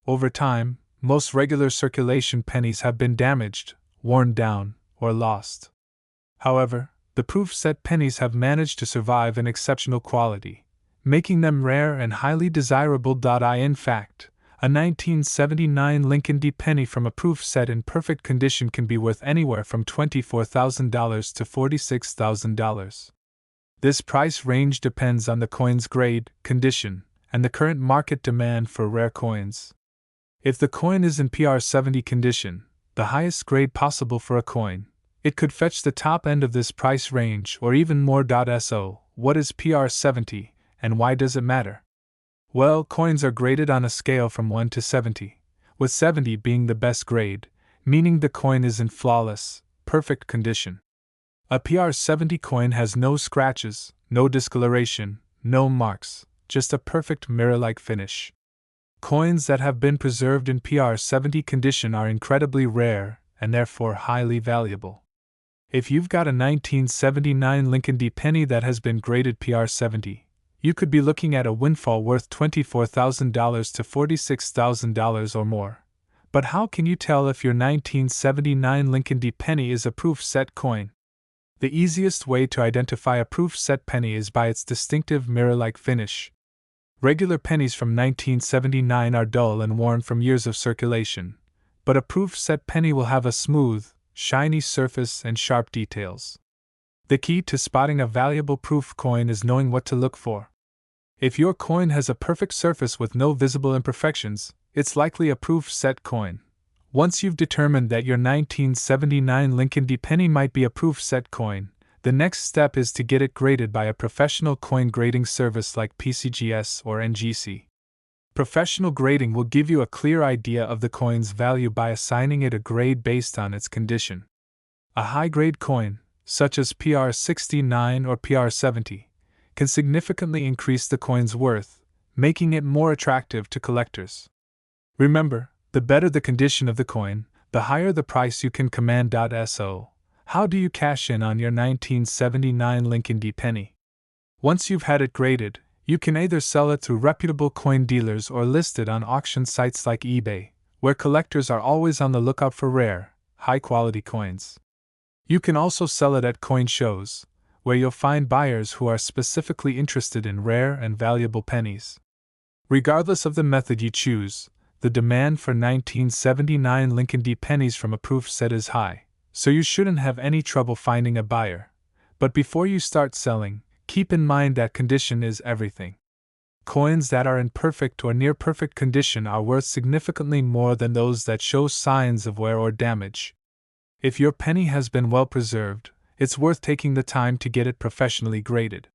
Over time, most regular circulation pennies have been damaged, worn down, or lost. However, the proof set pennies have managed to survive in exceptional quality, making them rare and highly desirable. In fact, a 1979 Lincoln D. penny from a proof set in perfect condition can be worth anywhere from $24,000 to $46,000. This price range depends on the coin's grade, condition, and the current market demand for rare coins. If the coin is in PR70 condition, the highest grade possible for a coin, it could fetch the top end of this price range or even more. So, what is PR70, and why does it matter? Well, coins are graded on a scale from 1 to 70, with 70 being the best grade, meaning the coin is in flawless, perfect condition. A PR70 coin has no scratches, no discoloration, no marks, just a perfect mirror-like finish. Coins that have been preserved in PR70 condition are incredibly rare and therefore highly valuable. If you've got a 1979 Lincoln D. penny that has been graded PR70, you could be looking at a windfall worth $24,000 to $46,000 or more. But how can you tell if your 1979 Lincoln D. penny is a proof set coin? The easiest way to identify a proof set penny is by its distinctive mirror-like finish. Regular pennies from 1979 are dull and worn from years of circulation, but a proof set penny will have a smooth, shiny surface and sharp details. The key to spotting a valuable proof coin is knowing what to look for. If your coin has a perfect surface with no visible imperfections, it's likely a proof set coin. Once you've determined that your 1979 Lincoln D. penny might be a proof set coin, the next step is to get it graded by a professional coin grading service like PCGS or NGC. Professional grading will give you a clear idea of the coin's value by assigning it a grade based on its condition. A high-grade coin, such as PR69 or PR70, can significantly increase the coin's worth, making it more attractive to collectors. Remember, the better the condition of the coin, the higher the price you can command. So, how do you cash in on your 1979 Lincoln D. penny? Once you've had it graded, you can either sell it through reputable coin dealers or list it on auction sites like eBay, where collectors are always on the lookout for rare, high-quality coins. You can also sell it at coin shows, where you'll find buyers who are specifically interested in rare and valuable pennies. Regardless of the method you choose, the demand for 1979 Lincoln D. pennies from a proof set is high, so you shouldn't have any trouble finding a buyer. But before you start selling, keep in mind that condition is everything. Coins that are in perfect or near perfect condition are worth significantly more than those that show signs of wear or damage. If your penny has been well preserved, it's worth taking the time to get it professionally graded.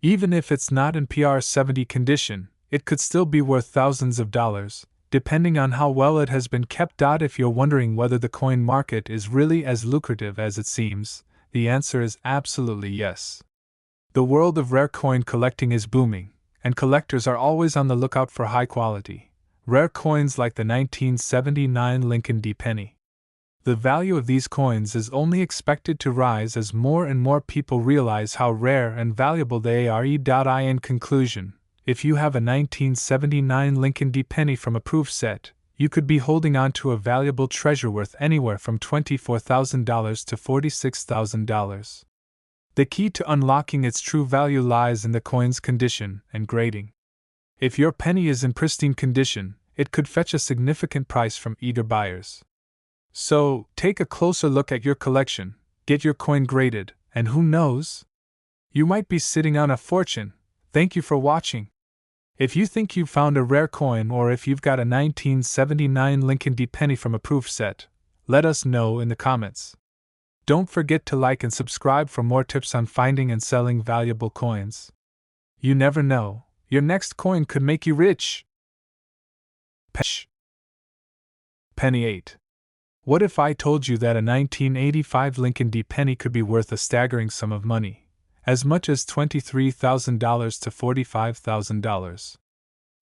Even if it's not in PR70 condition, it could still be worth thousands of dollars, depending on how well it has been kept. If you're wondering whether the coin market is really as lucrative as it seems, the answer is absolutely yes. The world of rare coin collecting is booming, and collectors are always on the lookout for high-quality, rare coins like the 1979 Lincoln D. penny. The value of these coins is only expected to rise as more and more people realize how rare and valuable they are. In conclusion, if you have a 1979 Lincoln D. penny from a proof set, you could be holding on to a valuable treasure worth anywhere from $24,000 to $46,000. The key to unlocking its true value lies in the coin's condition and grading. If your penny is in pristine condition, it could fetch a significant price from eager buyers. So, take a closer look at your collection, get your coin graded, and who knows? You might be sitting on a fortune. Thank you for watching. If you think you've found a rare coin or if you've got a 1979 Lincoln D. penny from a proof set, let us know in the comments. Don't forget to like and subscribe for more tips on finding and selling valuable coins. You never know, your next coin could make you rich. Penny 8. What if I told you that a 1985 Lincoln D. penny could be worth a staggering sum of money? As much as $23,000 to $45,000.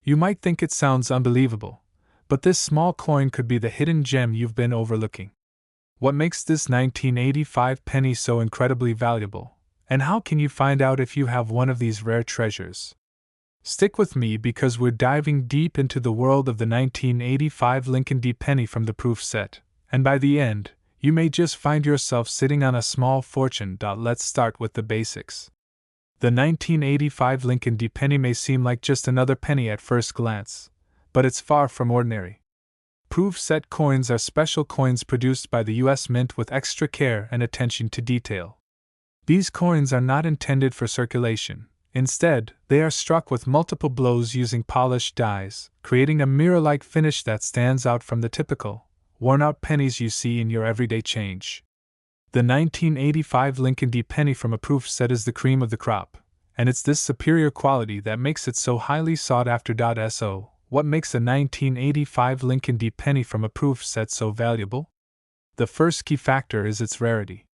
You might think it sounds unbelievable, but this small coin could be the hidden gem you've been overlooking. What makes this 1985 penny so incredibly valuable, and how can you find out if you have one of these rare treasures? Stick with me because we're diving deep into the world of the 1985 Lincoln D. penny from the proof set, and by the end, you may just find yourself sitting on a small fortune. Let's start with the basics. The 1985 Lincoln D. penny may seem like just another penny at first glance, but it's far from ordinary. Proof set coins are special coins produced by the U.S. Mint with extra care and attention to detail. These coins are not intended for circulation. Instead, they are struck with multiple blows using polished dies, creating a mirror-like finish that stands out from the typical, worn-out pennies you see in your everyday change. The 1985 Lincoln D. penny from a proof set is the cream of the crop, and it's this superior quality that makes it so highly sought after. So, what makes a 1985 Lincoln D. penny from a proof set so valuable? The first key factor is its rarity.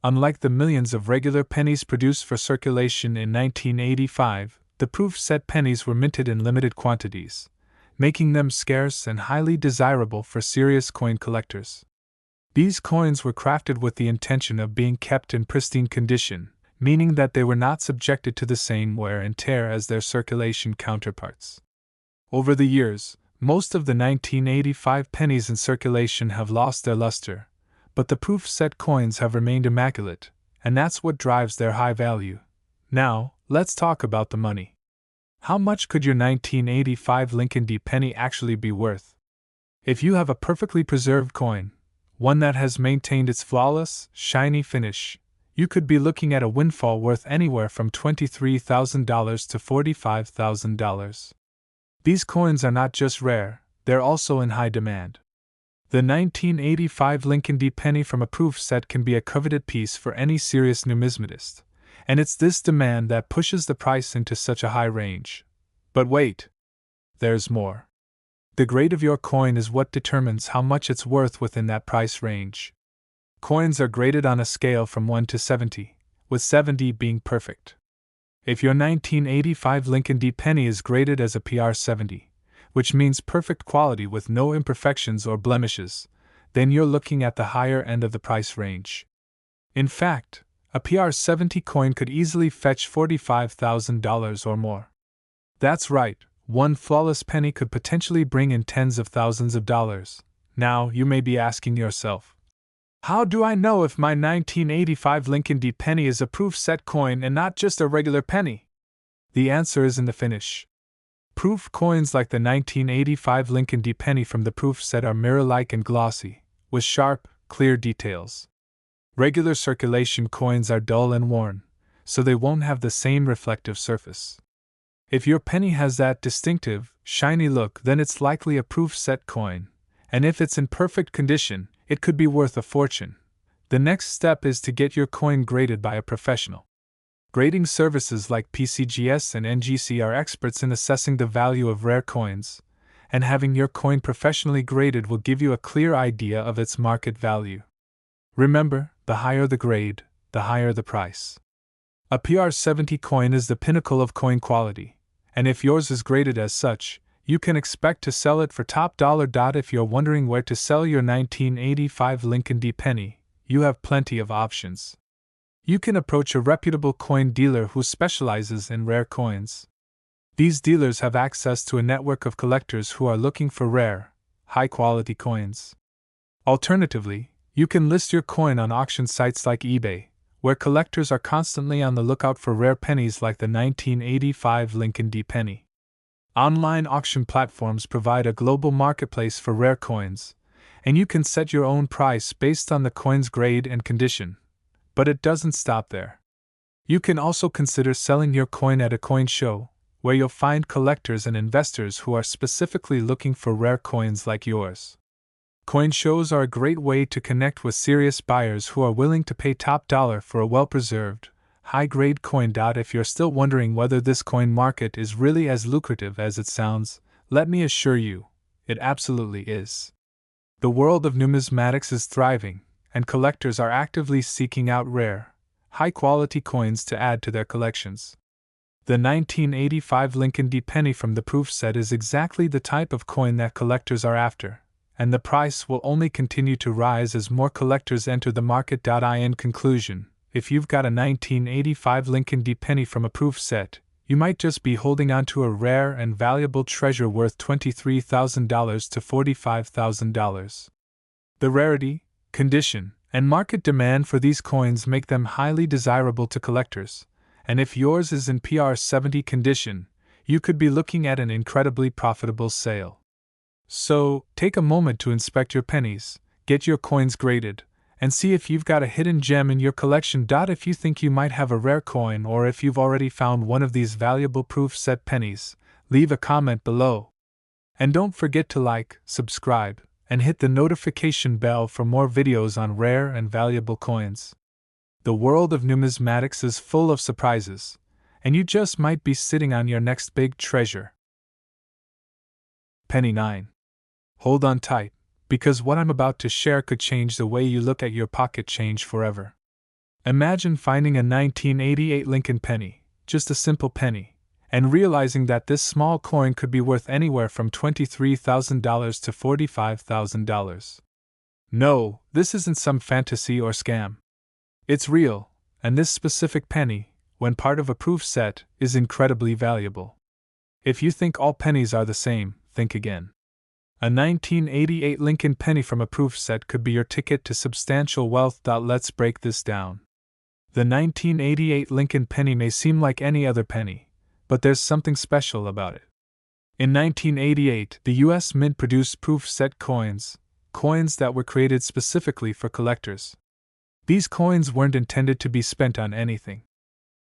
Unlike the millions of regular pennies produced for circulation in 1985, the proof set pennies were minted in limited quantities, making them scarce and highly desirable for serious coin collectors. These coins were crafted with the intention of being kept in pristine condition, meaning that they were not subjected to the same wear and tear as their circulation counterparts. Over the years, most of the 1985 pennies in circulation have lost their luster, but the proof set coins have remained immaculate, and that's what drives their high value. Now, let's talk about the money. How much could your 1985 Lincoln D. penny actually be worth? If you have a perfectly preserved coin, one that has maintained its flawless, shiny finish, you could be looking at a windfall worth anywhere from $23,000 to $45,000. These coins are not just rare, they're also in high demand. The 1985 Lincoln D. penny from a proof set can be a coveted piece for any serious numismatist, and it's this demand that pushes the price into such a high range. But wait! There's more. The grade of your coin is what determines how much it's worth within that price range. Coins are graded on a scale from 1 to 70, with 70 being perfect. If your 1985 Lincoln D. penny is graded as a PR 70, which means perfect quality with no imperfections or blemishes, then you're looking at the higher end of the price range. In fact, a PR 70 coin could easily fetch $45,000 or more. That's right, one flawless penny could potentially bring in tens of thousands of dollars. Now, you may be asking yourself, how do I know if my 1985 Lincoln D. penny is a proof set coin and not just a regular penny? The answer is in the finish. Proof coins like the 1985 Lincoln D. penny from the proof set are mirror-like and glossy, with sharp, clear details. Regular circulation coins are dull and worn, so they won't have the same reflective surface. If your penny has that distinctive, shiny look, then it's likely a proof set coin, and if it's in perfect condition, it could be worth a fortune. The next step is to get your coin graded by a professional. Grading services like PCGS and NGC are experts in assessing the value of rare coins, and having your coin professionally graded will give you a clear idea of its market value. Remember, the higher the grade, the higher the price. A PR 70 coin is the pinnacle of coin quality, and if yours is graded as such, you can expect to sell it for top dollar. If you're wondering where to sell your 1985 Lincoln D. penny, you have plenty of options. You can approach a reputable coin dealer who specializes in rare coins. These dealers have access to a network of collectors who are looking for rare, high-quality coins. Alternatively, you can list your coin on auction sites like eBay, where collectors are constantly on the lookout for rare pennies like the 1985 Lincoln D. penny. Online auction platforms provide a global marketplace for rare coins, and you can set your own price based on the coin's grade and condition. But it doesn't stop there. You can also consider selling your coin at a coin show, where you'll find collectors and investors who are specifically looking for rare coins like yours. Coin shows are a great way to connect with serious buyers who are willing to pay top dollar for a well-preserved, high-grade coin. If you're still wondering whether this coin market is really as lucrative as it sounds, let me assure you, it absolutely is. The world of numismatics is thriving, and collectors are actively seeking out rare, high-quality coins to add to their collections. The 1985 Lincoln D. penny from the proof set is exactly the type of coin that collectors are after, and the price will only continue to rise as more collectors enter the market. In conclusion, if you've got a 1985 Lincoln D. penny from a proof set, you might just be holding on to a rare and valuable treasure worth $23,000 to $45,000. The rarity, condition, and market demand for these coins make them highly desirable to collectors, and if yours is in PR 70 condition, you could be looking at an incredibly profitable sale. So, take a moment to inspect your pennies, get your coins graded, and see if you've got a hidden gem in your collection. If you think you might have a rare coin or if you've already found one of these valuable proof set pennies, leave a comment below. And don't forget to like, subscribe, and hit the notification bell for more videos on rare and valuable coins. The world of numismatics is full of surprises, and you just might be sitting on your next big treasure. Penny 9. Hold on tight, because what I'm about to share could change the way you look at your pocket change forever. Imagine finding a 1988 Lincoln penny, just a simple penny, and realizing that this small coin could be worth anywhere from $23,000 to $45,000. No, this isn't some fantasy or scam. It's real, and this specific penny, when part of a proof set, is incredibly valuable. If you think all pennies are the same, think again. A 1988 Lincoln penny from a proof set could be your ticket to substantial wealth. Let's break this down. The 1988 Lincoln penny may seem like any other penny, but there's something special about it. In 1988, the U.S. Mint produced proof set coins that were created specifically for collectors. These coins weren't intended to be spent on anything.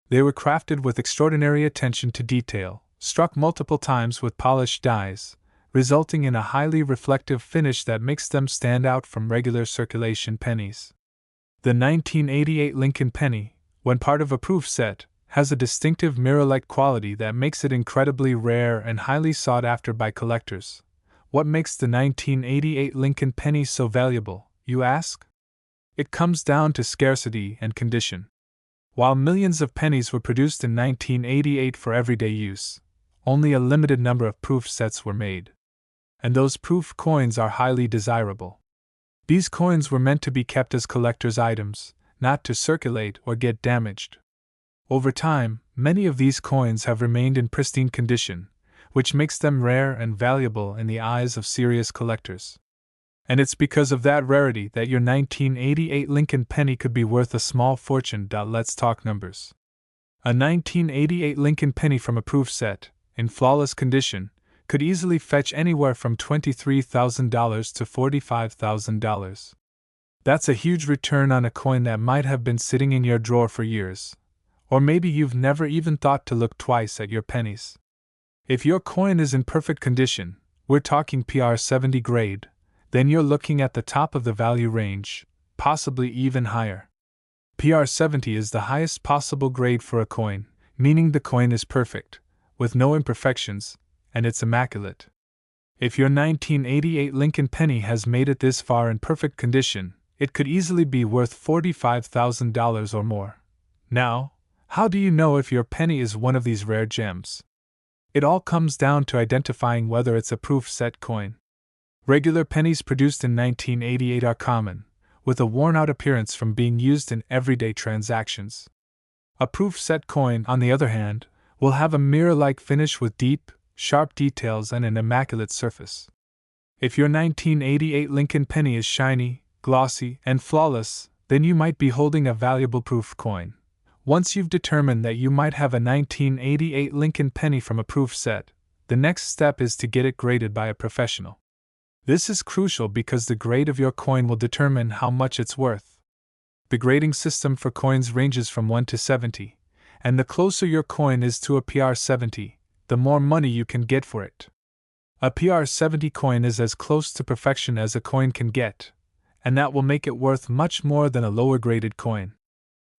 They were crafted with extraordinary attention to detail, struck multiple times with polished dies, resulting in a highly reflective finish that makes them stand out from regular circulation pennies. The 1988 Lincoln penny, when part of a proof set, has a distinctive mirror-like quality that makes it incredibly rare and highly sought after by collectors. What makes the 1988 Lincoln penny so valuable, you ask? It comes down to scarcity and condition. While millions of pennies were produced in 1988 for everyday use, only a limited number of proof sets were made. And those proof coins are highly desirable. These coins were meant to be kept as collector's items, not to circulate or get damaged. Over time, many of these coins have remained in pristine condition, which makes them rare and valuable in the eyes of serious collectors. And it's because of that rarity that your 1988 Lincoln penny could be worth a small fortune. Let's talk numbers. A 1988 Lincoln penny from a proof set, in flawless condition, could easily fetch anywhere from $23,000 to $45,000. That's a huge return on a coin that might have been sitting in your drawer for years. Or maybe you've never even thought to look twice at your pennies. If your coin is in perfect condition, we're talking PR70 grade, then you're looking at the top of the value range, possibly even higher. PR70 is the highest possible grade for a coin, meaning the coin is perfect, with no imperfections, and it's immaculate. If your 1988 Lincoln penny has made it this far in perfect condition, it could easily be worth $45,000 or more. Now, how do you know if your penny is one of these rare gems? It all comes down to identifying whether it's a proof set coin. Regular pennies produced in 1988 are common, with a worn-out appearance from being used in everyday transactions. A proof set coin, on the other hand, will have a mirror-like finish with deep, sharp details and an immaculate surface. If your 1988 Lincoln penny is shiny, glossy, and flawless, then you might be holding a valuable proof coin. Once you've determined that you might have a 1988 Lincoln penny from a proof set, the next step is to get it graded by a professional. This is crucial because the grade of your coin will determine how much it's worth. The grading system for coins ranges from 1 to 70, and the closer your coin is to a PR70, the more money you can get for it. A PR70 coin is as close to perfection as a coin can get, and that will make it worth much more than a lower graded coin.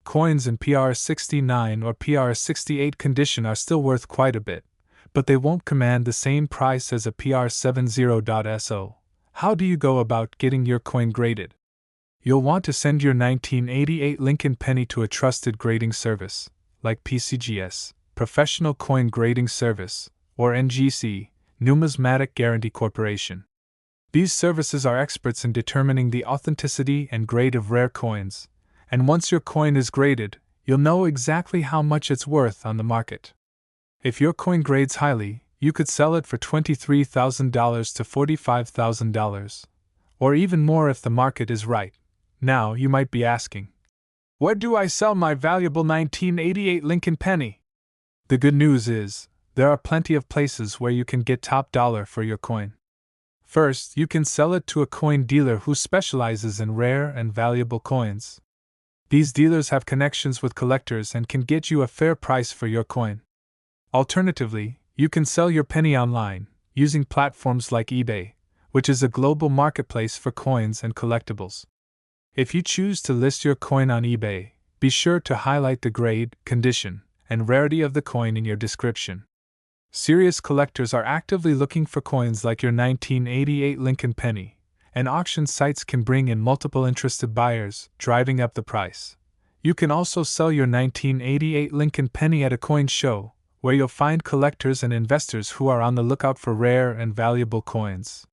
Coins in PR69 or PR68 condition are still worth quite a bit, but they won't command the same price as a PR70.so. How do you go about getting your coin graded? You'll want to send your 1988 Lincoln penny to a trusted grading service, like PCGS, Professional Coin Grading Service, or NGC, Numismatic Guarantee Corporation. These services are experts in determining the authenticity and grade of rare coins, and once your coin is graded, you'll know exactly how much it's worth on the market. If your coin grades highly, you could sell it for $23,000 to $45,000, or even more if the market is right. Now, you might be asking, where do I sell my valuable 1988 Lincoln penny? The good news is, there are plenty of places where you can get top dollar for your coin. First, you can sell it to a coin dealer who specializes in rare and valuable coins. These dealers have connections with collectors and can get you a fair price for your coin. Alternatively, you can sell your penny online, using platforms like eBay, which is a global marketplace for coins and collectibles. If you choose to list your coin on eBay, be sure to highlight the grade, condition, and rarity of the coin in your description. Serious collectors are actively looking for coins like your 1988 Lincoln penny, and auction sites can bring in multiple interested buyers, driving up the price. You can also sell your 1988 Lincoln penny at a coin show, where you'll find collectors and investors who are on the lookout for rare and valuable coins.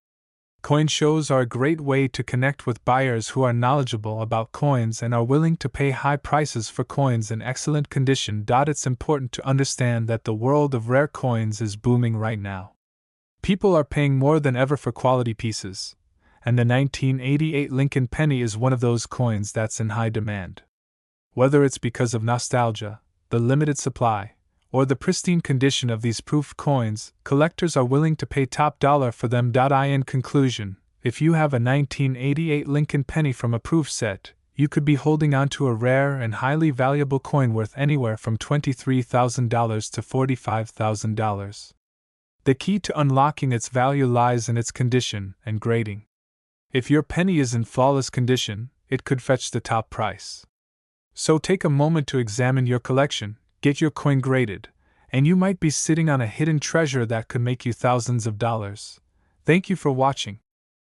Coin shows are a great way to connect with buyers who are knowledgeable about coins and are willing to pay high prices for coins in excellent condition. It's important to understand that the world of rare coins is booming right now. People are paying more than ever for quality pieces, and the 1988 Lincoln penny is one of those coins that's in high demand. Whether it's because of nostalgia, the limited supply, or the pristine condition of these proof coins, collectors are willing to pay top dollar for them. In conclusion, if you have a 1988 Lincoln penny from a proof set, you could be holding on to a rare and highly valuable coin worth anywhere from $23,000 to $45,000. The key to unlocking its value lies in its condition and grading. If your penny is in flawless condition, it could fetch the top price. So take a moment to examine your collection, get your coin graded, and you might be sitting on a hidden treasure that could make you thousands of dollars. Thank you for watching.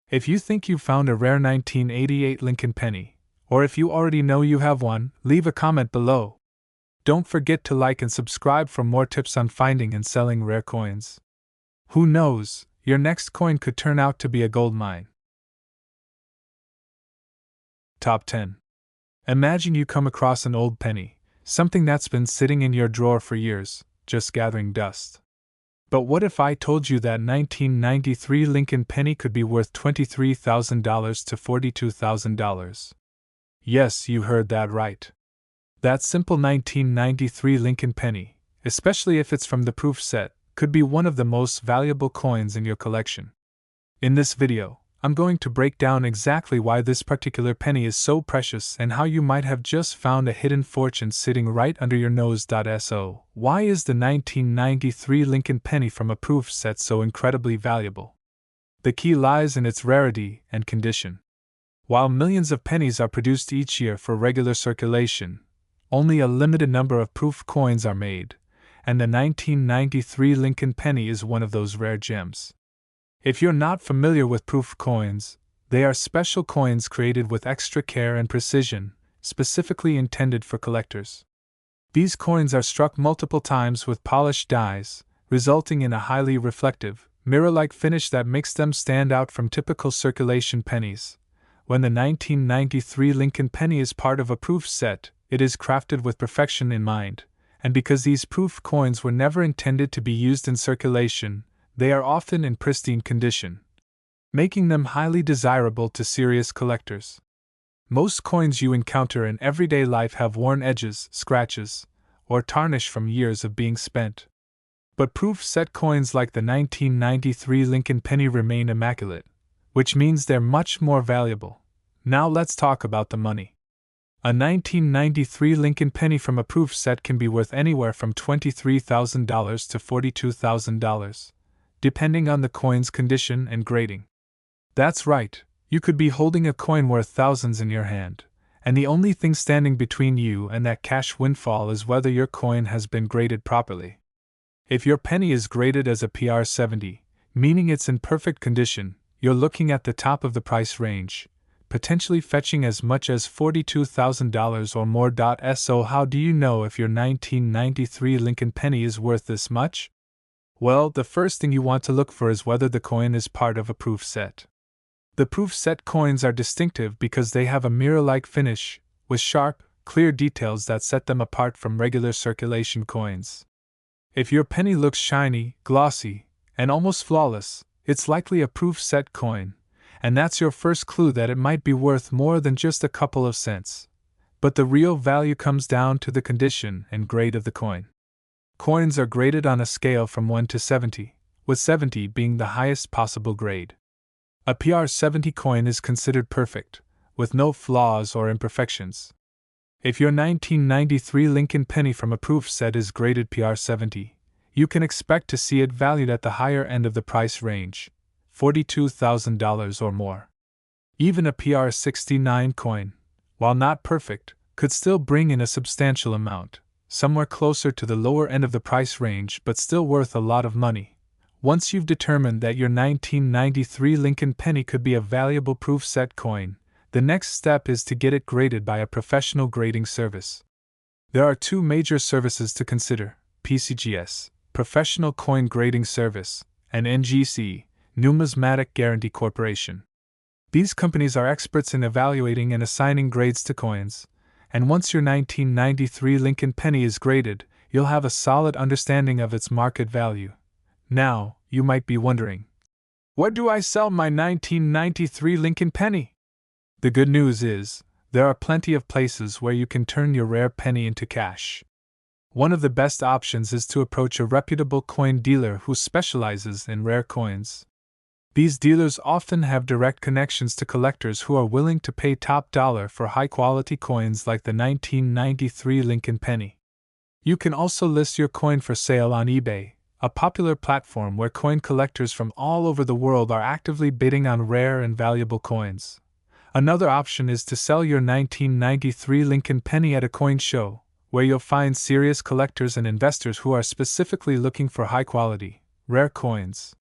If you think you found a rare 1988 Lincoln penny, or if you already know you have one, leave a comment below. Don't forget to like and subscribe for more tips on finding and selling rare coins. Who knows, your next coin could turn out to be a gold mine. Top 10. Imagine you come across an old penny, something that's been sitting in your drawer for years, just gathering dust. But what if I told you that 1993 Lincoln penny could be worth $23,000 to $42,000? Yes, you heard that right. That simple 1993 Lincoln penny, especially if it's from the proof set, could be one of the most valuable coins in your collection. In this video, I'm going to break down exactly why this particular penny is so precious and how you might have just found a hidden fortune sitting right under your nose. So, why is the 1993 Lincoln penny from a proof set so incredibly valuable? The key lies in its rarity and condition. While millions of pennies are produced each year for regular circulation, only a limited number of proof coins are made, and the 1993 Lincoln penny is one of those rare gems. If you're not familiar with proof coins, they are special coins created with extra care and precision, specifically intended for collectors. These coins are struck multiple times with polished dies, resulting in a highly reflective, mirror-like finish that makes them stand out from typical circulation pennies. When the 1993 Lincoln penny is part of a proof set, it is crafted with perfection in mind, and because these proof coins were never intended to be used in circulation, they are often in pristine condition, making them highly desirable to serious collectors. Most coins you encounter in everyday life have worn edges, scratches, or tarnish from years of being spent. But proof set coins like the 1993 Lincoln penny remain immaculate, which means they're much more valuable. Now let's talk about the money. A 1993 Lincoln penny from a proof set can be worth anywhere from $23,000 to $42,000. Depending on the coin's condition and grading. That's right, you could be holding a coin worth thousands in your hand, and the only thing standing between you and that cash windfall is whether your coin has been graded properly. If your penny is graded as a PR 70, meaning it's in perfect condition, you're looking at the top of the price range, potentially fetching as much as $42,000 or more. So how do you know if your 1993 Lincoln penny is worth this much? Well, the first thing you want to look for is whether the coin is part of a proof set. The proof set coins are distinctive because they have a mirror-like finish, with sharp, clear details that set them apart from regular circulation coins. If your penny looks shiny, glossy, and almost flawless, it's likely a proof set coin, and that's your first clue that it might be worth more than just a couple of cents. But the real value comes down to the condition and grade of the coin. Coins are graded on a scale from 1 to 70, with 70 being the highest possible grade. A PR 70 coin is considered perfect, with no flaws or imperfections. If your 1993 Lincoln penny from a proof set is graded PR 70, you can expect to see it valued at the higher end of the price range, $42,000 or more. Even a PR 69 coin, while not perfect, could still bring in a substantial amount, somewhere closer to the lower end of the price range but still worth a lot of money. Once you've determined that your 1993 Lincoln penny could be a valuable proof set coin, the next step is to get it graded by a professional grading service. There are two major services to consider: PCGS, Professional Coin Grading Service, and NGC, Numismatic Guarantee Corporation. These companies are experts in evaluating and assigning grades to coins, and once your 1993 Lincoln penny is graded, you'll have a solid understanding of its market value. Now, you might be wondering, where do I sell my 1993 Lincoln penny? The good news is, there are plenty of places where you can turn your rare penny into cash. One of the best options is to approach a reputable coin dealer who specializes in rare coins. These dealers often have direct connections to collectors who are willing to pay top dollar for high-quality coins like the 1993 Lincoln penny. You can also list your coin for sale on eBay, a popular platform where coin collectors from all over the world are actively bidding on rare and valuable coins. Another option is to sell your 1993 Lincoln penny at a coin show, where you'll find serious collectors and investors who are specifically looking for high-quality, rare coins.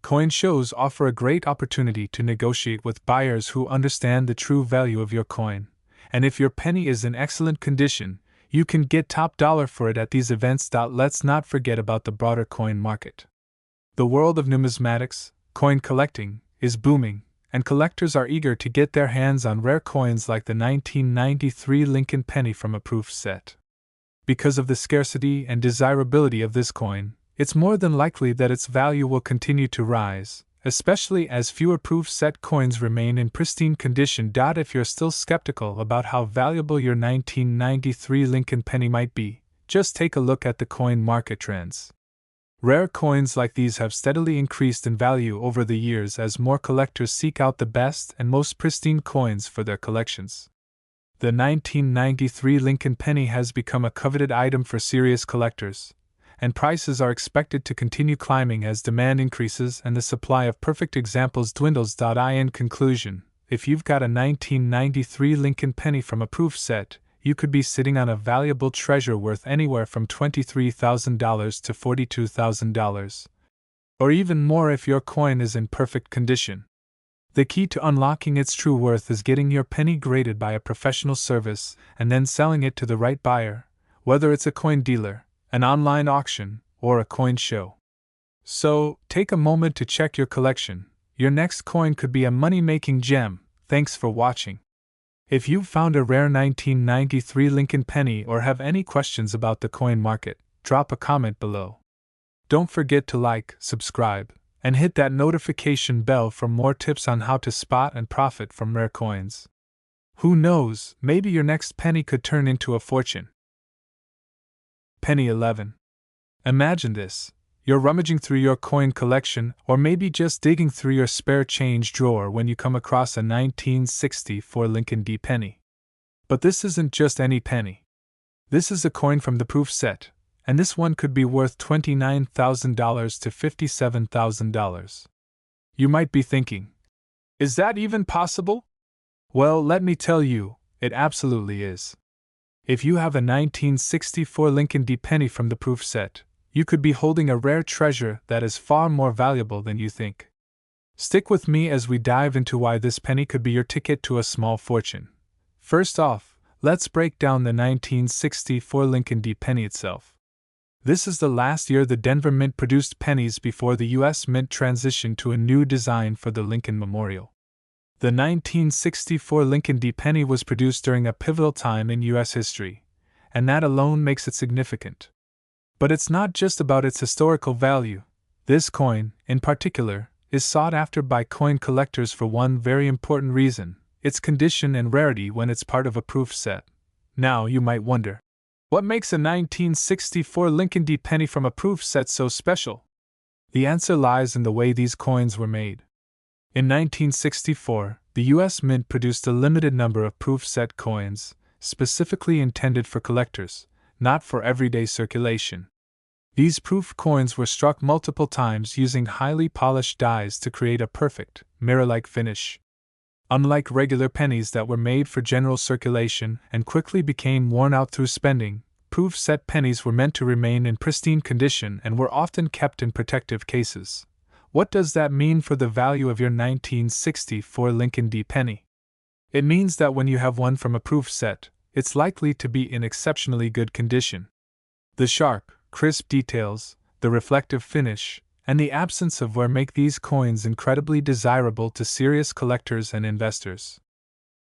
Coin shows offer a great opportunity to negotiate with buyers who understand the true value of your coin, and if your penny is in excellent condition, you can get top dollar for it at these events. Let's not forget about the broader coin market. The world of numismatics, coin collecting, is booming, and collectors are eager to get their hands on rare coins like the 1993 Lincoln penny from a proof set. Because of the scarcity and desirability of this coin, it's more than likely that its value will continue to rise, especially as fewer proof set coins remain in pristine condition. If you're still skeptical about how valuable your 1993 Lincoln penny might be, just take a look at the coin market trends. Rare coins like these have steadily increased in value over the years as more collectors seek out the best and most pristine coins for their collections. The 1993 Lincoln penny has become a coveted item for serious collectors, and prices are expected to continue climbing as demand increases and the supply of perfect examples dwindles. In conclusion, if you've got a 1993 Lincoln penny from a proof set, you could be sitting on a valuable treasure worth anywhere from $23,000 to $42,000. Or even more if your coin is in perfect condition. The key to unlocking its true worth is getting your penny graded by a professional service and then selling it to the right buyer, whether it's a coin dealer, an online auction, or a coin show. So, take a moment to check your collection. Your next coin could be a money-making gem. Thanks for watching. If you've found a rare 1993 Lincoln penny or have any questions about the coin market, drop a comment below. Don't forget to like, subscribe, and hit that notification bell for more tips on how to spot and profit from rare coins. Who knows, maybe your next penny could turn into a fortune. Penny 11. Imagine this. You're rummaging through your coin collection, or maybe just digging through your spare change drawer when you come across a 1964 Lincoln D penny. But this isn't just any penny. This is a coin from the proof set, and this one could be worth $29,000 to $57,000. You might be thinking, is that even possible? Well, let me tell you, it absolutely is. If you have a 1964 Lincoln D penny from the proof set, you could be holding a rare treasure that is far more valuable than you think. Stick with me as we dive into why this penny could be your ticket to a small fortune. First off, let's break down the 1964 Lincoln D penny itself. This is the last year the Denver Mint produced pennies before the U.S. Mint transitioned to a new design for the Lincoln Memorial. The 1964 Lincoln D penny was produced during a pivotal time in U.S. history, and that alone makes it significant. But it's not just about its historical value. This coin, in particular, is sought after by coin collectors for one very important reason: its condition and rarity when it's part of a proof set. Now you might wonder, what makes a 1964 Lincoln D penny from a proof set so special? The answer lies in the way these coins were made. In 1964, the U.S. Mint produced a limited number of proof set coins, specifically intended for collectors, not for everyday circulation. These proof coins were struck multiple times using highly polished dies to create a perfect, mirror-like finish. Unlike regular pennies that were made for general circulation and quickly became worn out through spending, proof set pennies were meant to remain in pristine condition and were often kept in protective cases. What does that mean for the value of your 1964 Lincoln D penny? It means that when you have one from a proof set, it's likely to be in exceptionally good condition. The sharp, crisp details, the reflective finish, and the absence of wear make these coins incredibly desirable to serious collectors and investors.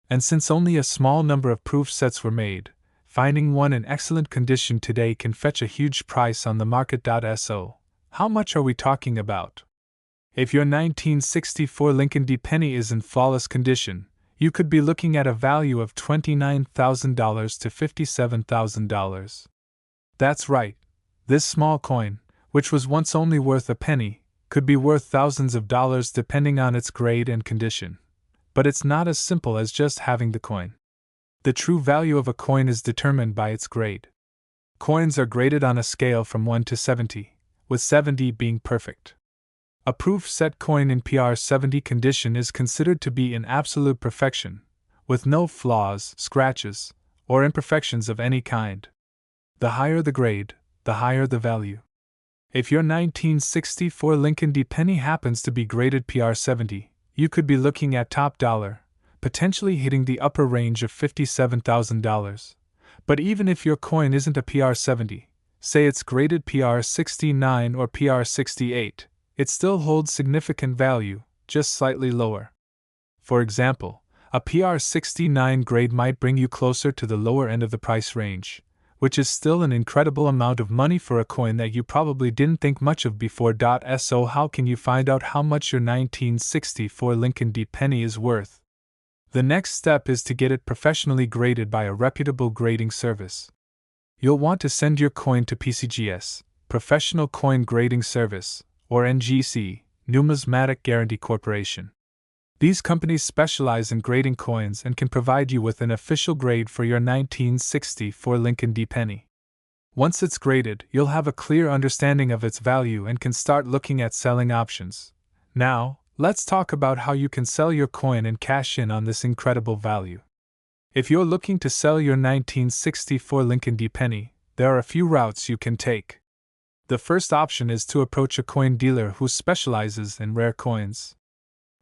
And since only a small number of proof sets were made, finding one in excellent condition today can fetch a huge price on the market. So, how much are we talking about? If your 1964 Lincoln D penny is in flawless condition, you could be looking at a value of $29,000 to $57,000. That's right. This small coin, which was once only worth a penny, could be worth thousands of dollars depending on its grade and condition. But it's not as simple as just having the coin. The true value of a coin is determined by its grade. Coins are graded on a scale from 1 to 70, with 70 being perfect. A proof set coin in PR70 condition is considered to be in absolute perfection, with no flaws, scratches, or imperfections of any kind. The higher the grade, the higher the value. If your 1964 Lincoln D. Penny happens to be graded PR70, you could be looking at top dollar, potentially hitting the upper range of $57,000. But even if your coin isn't a PR70, say it's graded PR69 or PR68, it still holds significant value, just slightly lower. For example, a PR69 grade might bring you closer to the lower end of the price range, which is still an incredible amount of money for a coin that you probably didn't think much of before. So how can you find out how much your 1964 Lincoln D. Penny is worth? The next step is to get it professionally graded by a reputable grading service. You'll want to send your coin to PCGS, Professional Coin Grading Service, or NGC, Numismatic Guarantee Corporation. These companies specialize in grading coins and can provide you with an official grade for your 1964 Lincoln D. Penny. Once it's graded, you'll have a clear understanding of its value and can start looking at selling options. Now, let's talk about how you can sell your coin and cash in on this incredible value. If you're looking to sell your 1964 Lincoln D. Penny, there are a few routes you can take. The first option is to approach a coin dealer who specializes in rare coins.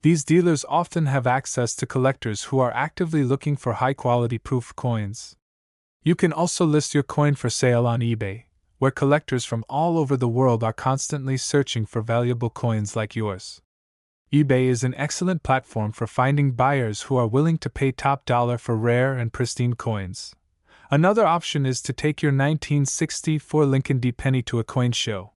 These dealers often have access to collectors who are actively looking for high-quality proof coins. You can also list your coin for sale on eBay, where collectors from all over the world are constantly searching for valuable coins like yours. eBay is an excellent platform for finding buyers who are willing to pay top dollar for rare and pristine coins. Another option is to take your 1964 Lincoln D. Penny to a coin show.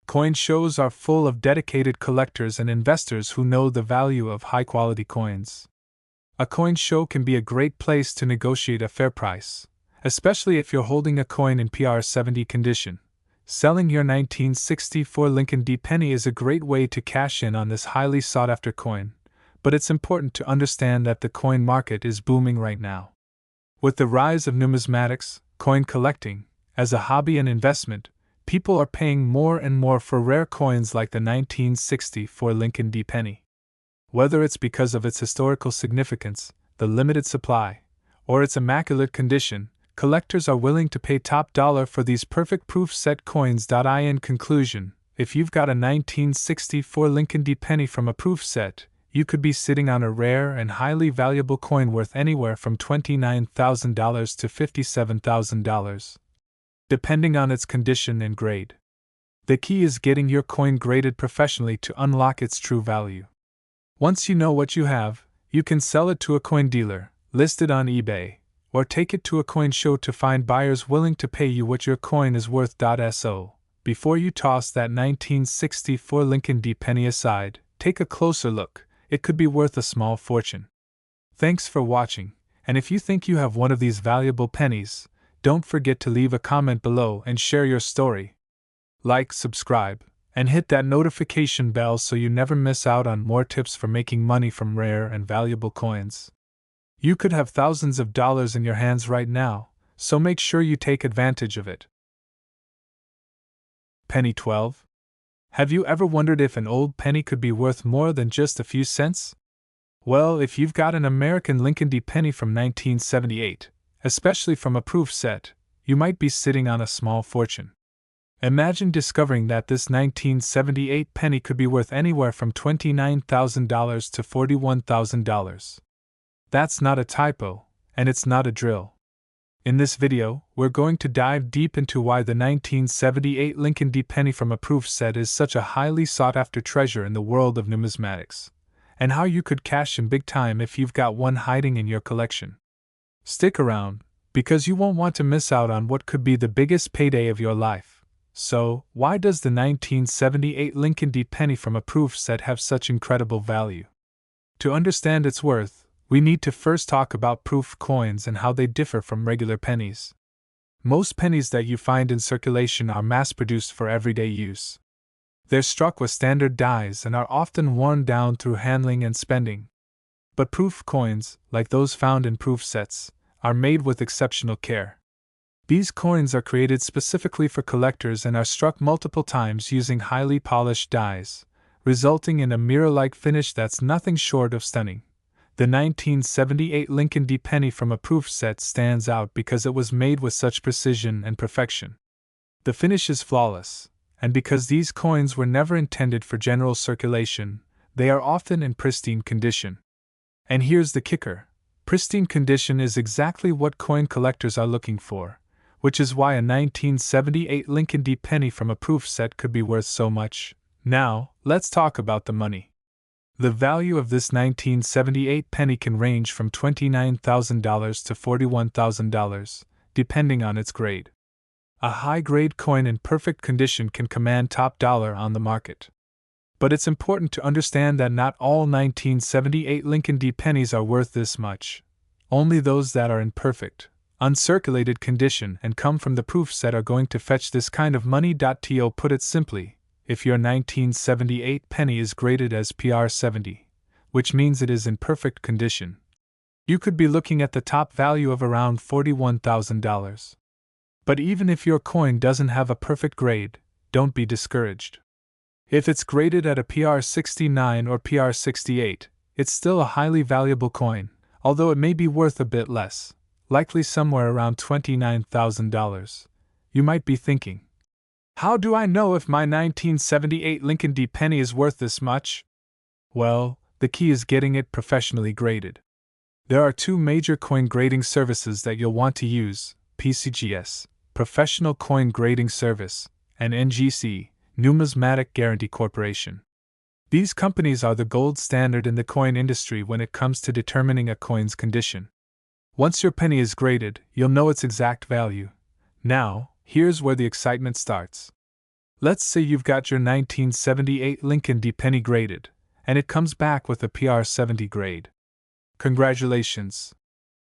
Coin shows are full of dedicated collectors and investors who know the value of high-quality coins. A coin show can be a great place to negotiate a fair price, especially if you're holding a coin in PR70 condition. Selling your 1964 Lincoln D. Penny is a great way to cash in on this highly sought-after coin, but it's important to understand that the coin market is booming right now. With the rise of numismatics, coin collecting, as a hobby and investment, people are paying more and more for rare coins like the 1964 Lincoln D. Penny. Whether it's because of its historical significance, the limited supply, or its immaculate condition, collectors are willing to pay top dollar for these perfect proof set coins. In conclusion, if you've got a 1964 Lincoln D. Penny from a proof set, you could be sitting on a rare and highly valuable coin worth anywhere from $29,000 to $57,000, depending on its condition and grade. The key is getting your coin graded professionally to unlock its true value. Once you know what you have, you can sell it to a coin dealer, list it on eBay, or take it to a coin show to find buyers willing to pay you what your coin is worth. So, before you toss that 1964 Lincoln D. Penny aside, take a closer look. It could be worth a small fortune. Thanks for watching, and if you think you have one of these valuable pennies, don't forget to leave a comment below and share your story. Like, subscribe, and hit that notification bell so you never miss out on more tips for making money from rare and valuable coins. You could have thousands of dollars in your hands right now, so make sure you take advantage of it. Penny 12. Have you ever wondered if an old penny could be worth more than just a few cents? Well, if you've got an American Lincoln D. Penny from 1978, especially from a proof set, you might be sitting on a small fortune. Imagine discovering that this 1978 penny could be worth anywhere from $29,000 to $41,000. That's not a typo, and it's not a drill. In this video, we're going to dive deep into why the 1978 Lincoln D. Penny from a proof set is such a highly sought-after treasure in the world of numismatics, and how you could cash in big time if you've got one hiding in your collection. Stick around, because you won't want to miss out on what could be the biggest payday of your life. So, why does the 1978 Lincoln D. Penny from a proof set have such incredible value? To understand its worth, we need to first talk about proof coins and how they differ from regular pennies. Most pennies that you find in circulation are mass-produced for everyday use. They're struck with standard dies and are often worn down through handling and spending. But proof coins, like those found in proof sets, are made with exceptional care. These coins are created specifically for collectors and are struck multiple times using highly polished dies, resulting in a mirror-like finish that's nothing short of stunning. The 1978 Lincoln D. penny from a proof set stands out because it was made with such precision and perfection. The finish is flawless, and because these coins were never intended for general circulation, they are often in pristine condition. And here's the kicker: pristine condition is exactly what coin collectors are looking for, which is why a 1978 Lincoln D. penny from a proof set could be worth so much. Now, let's talk about the money. The value of this 1978 penny can range from $29,000 to $41,000, depending on its grade. A high-grade coin in perfect condition can command top dollar on the market. But it's important to understand that not all 1978 Lincoln D. pennies are worth this much. Only those that are in perfect, uncirculated condition and come from the proof set are going to fetch this kind of money. To put it simply, if your 1978 penny is graded as PR 70, which means it is in perfect condition, you could be looking at the top value of around $41,000. But even if your coin doesn't have a perfect grade, don't be discouraged. If it's graded at a PR 69 or PR 68, it's still a highly valuable coin, although it may be worth a bit less, likely somewhere around $29,000. You might be thinking, how do I know if my 1978 Lincoln D. penny is worth this much? Well, the key is getting it professionally graded. There are two major coin grading services that you'll want to use: PCGS, Professional Coin Grading Service, and NGC, Numismatic Guarantee Corporation. These companies are the gold standard in the coin industry when it comes to determining a coin's condition. Once your penny is graded, you'll know its exact value. Now, here's where the excitement starts. Let's say you've got your 1978 Lincoln D. penny graded, and it comes back with a PR 70 grade. Congratulations!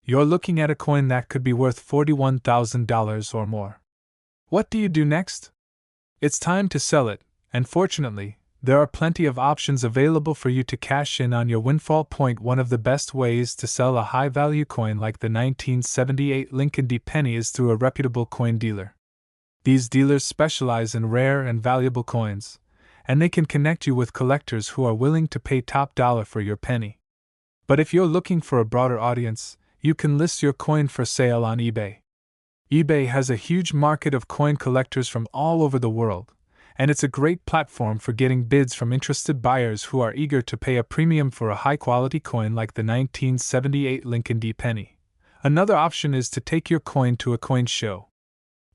You're looking at a coin that could be worth $41,000 or more. What do you do next? It's time to sell it, and fortunately, there are plenty of options available for you to cash in on your windfall point. One of the best ways to sell a high-value coin like the 1978 Lincoln D. penny is through a reputable coin dealer. These dealers specialize in rare and valuable coins, and they can connect you with collectors who are willing to pay top dollar for your penny. But if you're looking for a broader audience, you can list your coin for sale on eBay. eBay has a huge market of coin collectors from all over the world, and it's a great platform for getting bids from interested buyers who are eager to pay a premium for a high-quality coin like the 1978 Lincoln D. penny. Another option is to take your coin to a coin show.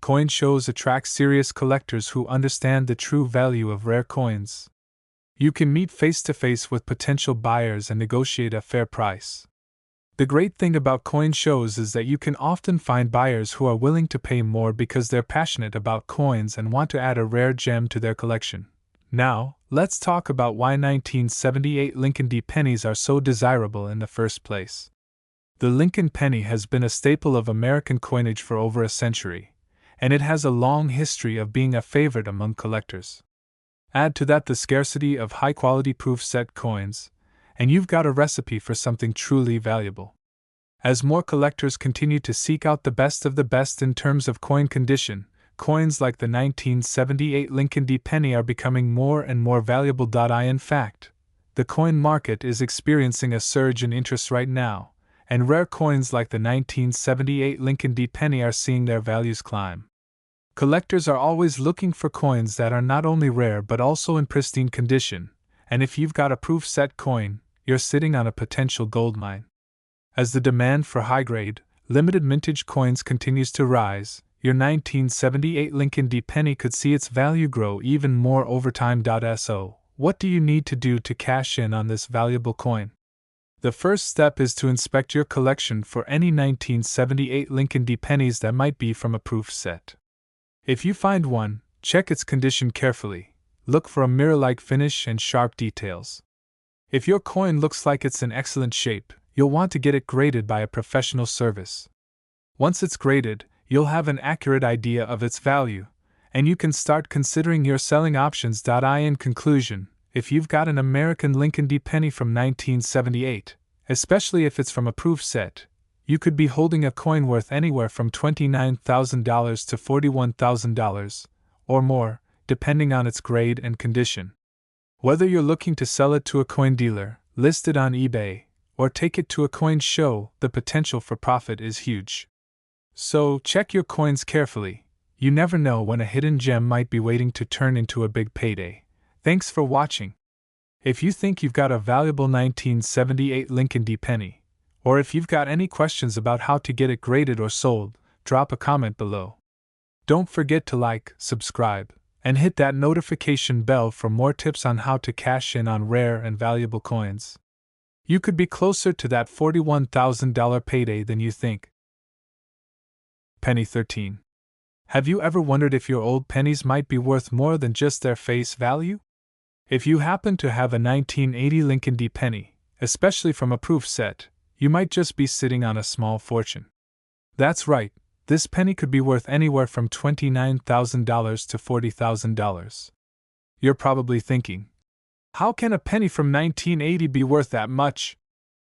Coin shows attract serious collectors who understand the true value of rare coins. You can meet face-to-face with potential buyers and negotiate a fair price. The great thing about coin shows is that you can often find buyers who are willing to pay more because they're passionate about coins and want to add a rare gem to their collection. Now, let's talk about why 1978 Lincoln D. pennies are so desirable in the first place. The Lincoln penny has been a staple of American coinage for over a century, and it has a long history of being a favorite among collectors. Add to that the scarcity of high-quality proof-set coins, and you've got a recipe for something truly valuable. As more collectors continue to seek out the best of the best in terms of coin condition, coins like the 1978 Lincoln D. penny are becoming more and more valuable. In fact, the coin market is experiencing a surge in interest right now, and rare coins like the 1978 Lincoln D. penny are seeing their values climb. Collectors are always looking for coins that are not only rare but also in pristine condition, and if you've got a proof-set coin, you're sitting on a potential goldmine. As the demand for high-grade, limited mintage coins continues to rise, your 1978 Lincoln D. penny could see its value grow even more over time. So, what do you need to do to cash in on this valuable coin? The first step is to inspect your collection for any 1978 Lincoln D. pennies that might be from a proof set. If you find one, check its condition carefully. Look for a mirror-like finish and sharp details. If your coin looks like it's in excellent shape, you'll want to get it graded by a professional service. Once it's graded, you'll have an accurate idea of its value, and you can start considering your selling options. In conclusion, if you've got an American Lincoln D. penny from 1978, especially if it's from a proof set, you could be holding a coin worth anywhere from $29,000 to $41,000, or more, depending on its grade and condition. Whether you're looking to sell it to a coin dealer, list it on eBay, or take it to a coin show, the potential for profit is huge. So, check your coins carefully. You never know when a hidden gem might be waiting to turn into a big payday. Thanks for watching. If you think you've got a valuable 1978 Lincoln D. Penny, or if you've got any questions about how to get it graded or sold, drop a comment below. Don't forget to like, subscribe, and hit that notification bell for more tips on how to cash in on rare and valuable coins. You could be closer to that $41,000 payday than you think. Penny 13. Have you ever wondered if your old pennies might be worth more than just their face value? If you happen to have a 1980 Lincoln D. Penny, especially from a proof set, you might just be sitting on a small fortune. That's right, this penny could be worth anywhere from $29,000 to $40,000. You're probably thinking, how can a penny from 1980 be worth that much?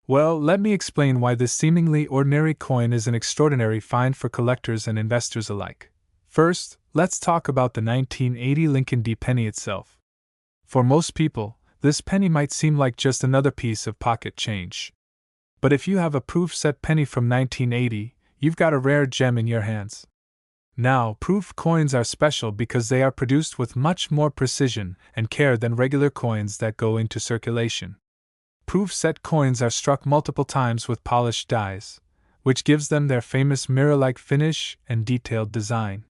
Well, let me explain why this seemingly ordinary coin is an extraordinary find for collectors and investors alike. First, let's talk about the 1980 Lincoln D. Penny itself. For most people, this penny might seem like just another piece of pocket change. But if you have a proof set penny from 1980, you've got a rare gem in your hands. Now, proof coins are special because they are produced with much more precision and care than regular coins that go into circulation. Proof set coins are struck multiple times with polished dies, which gives them their famous mirror-like finish and detailed design.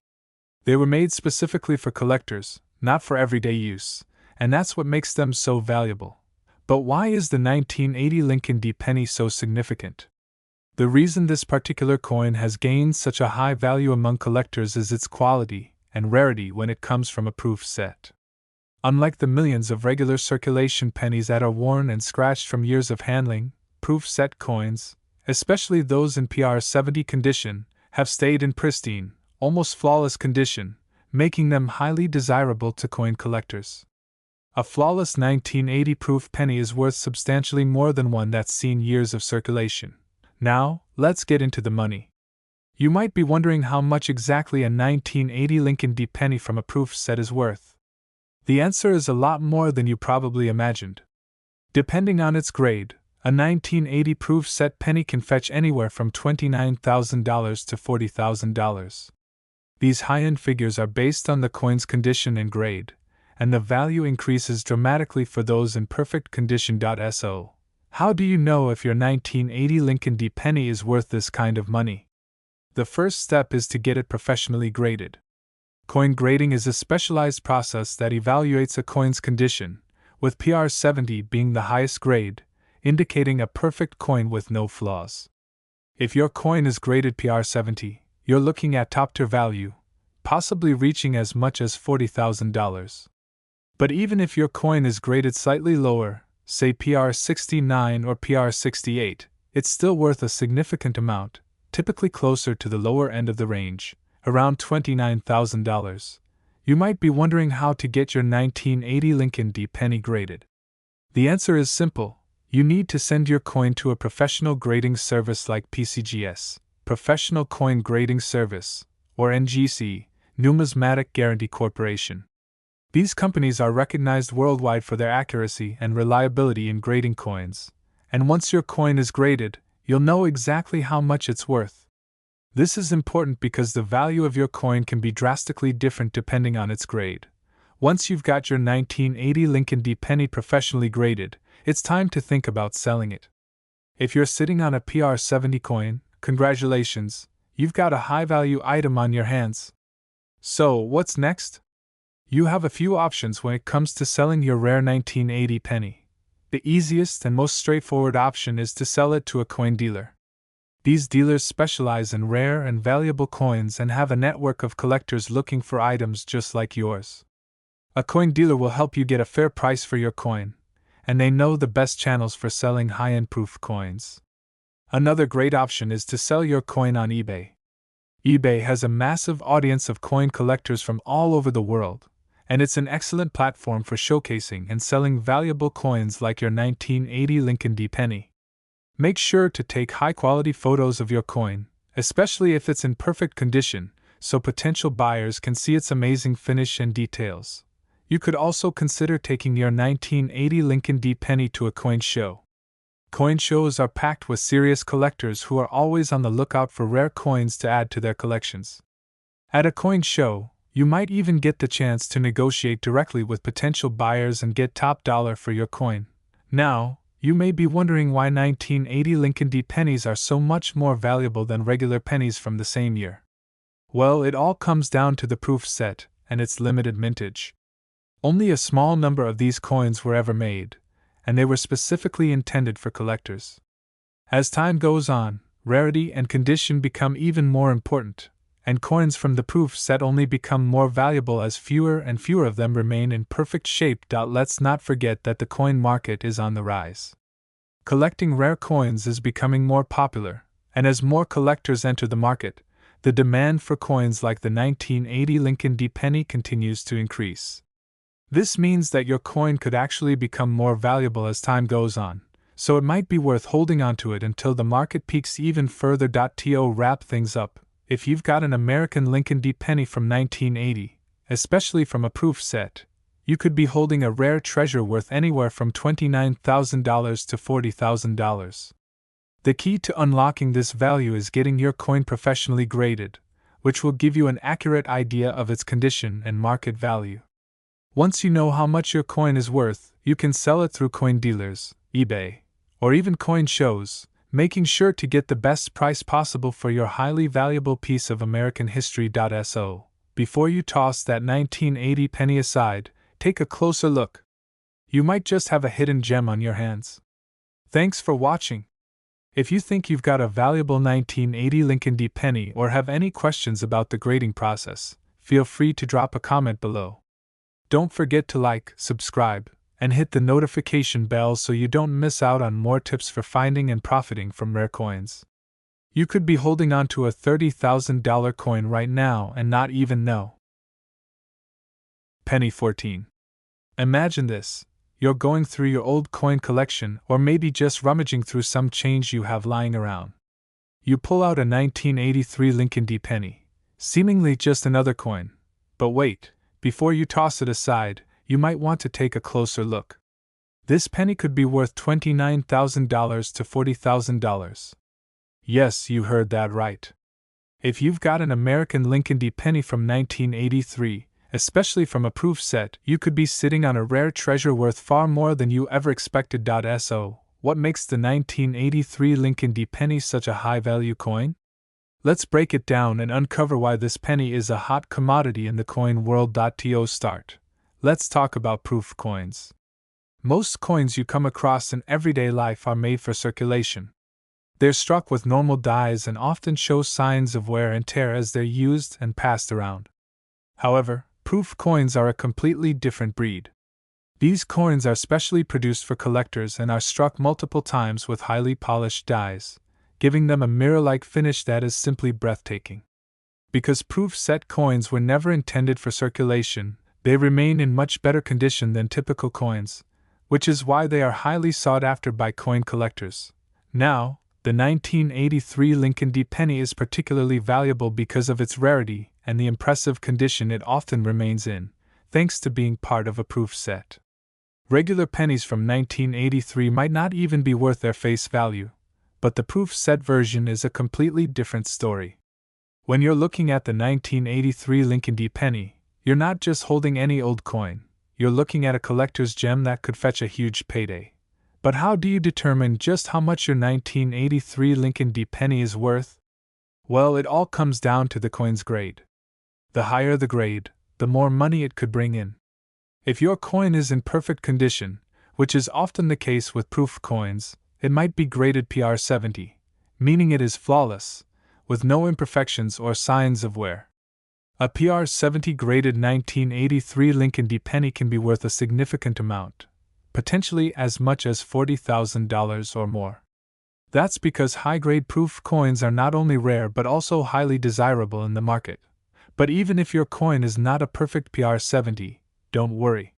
They were made specifically for collectors, not for everyday use, and that's what makes them so valuable. But why is the 1980 Lincoln D. Penny so significant? The reason this particular coin has gained such a high value among collectors is its quality and rarity when it comes from a proof set. Unlike the millions of regular circulation pennies that are worn and scratched from years of handling, proof set coins, especially those in PR70 condition, have stayed in pristine, almost flawless condition, making them highly desirable to coin collectors. A flawless 1980 proof penny is worth substantially more than one that's seen years of circulation. Now, let's get into the money. You might be wondering how much exactly a 1980 Lincoln D. Penny from a proof set is worth. The answer is a lot more than you probably imagined. Depending on its grade, a 1980 proof set penny can fetch anywhere from $29,000 to $40,000. These high-end figures are based on the coin's condition and grade, and the value increases dramatically for those in perfect condition. So, how do you know if your 1980 Lincoln D. Penny is worth this kind of money? The first step is to get it professionally graded. Coin grading is a specialized process that evaluates a coin's condition, with PR70 being the highest grade, indicating a perfect coin with no flaws. If your coin is graded PR70, you're looking at top-tier value, possibly reaching as much as $40,000. But even if your coin is graded slightly lower, say PR69 or PR68, it's still worth a significant amount, typically closer to the lower end of the range, around $29,000. You might be wondering how to get your 1980 Lincoln D. Penny graded. The answer is simple. You need to send your coin to a professional grading service like PCGS, Professional Coin Grading Service, or NGC, Numismatic Guarantee Corporation. These companies are recognized worldwide for their accuracy and reliability in grading coins, and once your coin is graded, you'll know exactly how much it's worth. This is important because the value of your coin can be drastically different depending on its grade. Once you've got your 1980 Lincoln D. Penny professionally graded, it's time to think about selling it. If you're sitting on a PR70 coin, congratulations, you've got a high-value item on your hands. So, what's next? You have a few options when it comes to selling your rare 1980 penny. The easiest and most straightforward option is to sell it to a coin dealer. These dealers specialize in rare and valuable coins and have a network of collectors looking for items just like yours. A coin dealer will help you get a fair price for your coin, and they know the best channels for selling high-end proof coins. Another great option is to sell your coin on eBay. eBay has a massive audience of coin collectors from all over the world, and it's an excellent platform for showcasing and selling valuable coins like your 1980 Lincoln D. Penny. Make sure to take high-quality photos of your coin, especially if it's in perfect condition, so potential buyers can see its amazing finish and details. You could also consider taking your 1980 Lincoln D. penny to a coin show. Coin shows are packed with serious collectors who are always on the lookout for rare coins to add to their collections. At a coin show, you might even get the chance to negotiate directly with potential buyers and get top dollar for your coin. Now, you may be wondering why 1980 Lincoln D. pennies are so much more valuable than regular pennies from the same year. Well, it all comes down to the proof set and its limited mintage. Only a small number of these coins were ever made, and they were specifically intended for collectors. As time goes on, rarity and condition become even more important, and coins from the proof set only become more valuable as fewer and fewer of them remain in perfect shape. Let's not forget that the coin market is on the rise. Collecting rare coins is becoming more popular, and as more collectors enter the market, the demand for coins like the 1980 Lincoln D. penny continues to increase. This means that your coin could actually become more valuable as time goes on, so it might be worth holding onto it until the market peaks even further. To wrap things up, if you've got an American Lincoln D. penny from 1980, especially from a proof set, you could be holding a rare treasure worth anywhere from $29,000 to $40,000. The key to unlocking this value is getting your coin professionally graded, which will give you an accurate idea of its condition and market value. Once you know how much your coin is worth, you can sell it through coin dealers, eBay, or even coin shows, making sure to get the best price possible for your highly valuable piece of American history. So, before you toss that 1980 penny aside, take a closer look. You might just have a hidden gem on your hands. Thanks for watching. If you think you've got a valuable 1980 Lincoln D. penny or have any questions about the grading process, feel free to drop a comment below. Don't forget to like, subscribe, and hit the notification bell so you don't miss out on more tips for finding and profiting from rare coins. You could be holding on to a $30,000 coin right now and not even know. Penny 14. Imagine this. You're going through your old coin collection or maybe just rummaging through some change you have lying around. You pull out a 1983 Lincoln D. penny, seemingly just another coin. But wait. Before you toss it aside, you might want to take a closer look. This penny could be worth $29,000 to $40,000. Yes, you heard that right. If you've got an American Lincoln D. penny from 1983, especially from a proof set, you could be sitting on a rare treasure worth far more than you ever expected. So, what makes the 1983 Lincoln D. penny such a high-value coin? Let's break it down and uncover why this penny is a hot commodity in the coin world. To start, let's talk about proof coins. Most coins you come across in everyday life are made for circulation. They're struck with normal dies and often show signs of wear and tear as they're used and passed around. However, proof coins are a completely different breed. These coins are specially produced for collectors and are struck multiple times with highly polished dies, giving them a mirror-like finish that is simply breathtaking. Because proof set coins were never intended for circulation, they remain in much better condition than typical coins, which is why they are highly sought after by coin collectors. Now, the 1983 Lincoln D. penny is particularly valuable because of its rarity and the impressive condition it often remains in, thanks to being part of a proof set. Regular pennies from 1983 might not even be worth their face value, but the proof set version is a completely different story. When you're looking at the 1983 Lincoln D. penny, you're not just holding any old coin, you're looking at a collector's gem that could fetch a huge payday. But how do you determine just how much your 1983 Lincoln D. penny is worth? Well, it all comes down to the coin's grade. The higher the grade, the more money it could bring in. If your coin is in perfect condition, which is often the case with proof coins, it might be graded PR 70, meaning it is flawless, with no imperfections or signs of wear. A PR 70 graded 1983 Lincoln D. penny can be worth a significant amount, potentially as much as $40,000 or more. That's because high-grade proof coins are not only rare but also highly desirable in the market. But even if your coin is not a perfect PR 70, don't worry.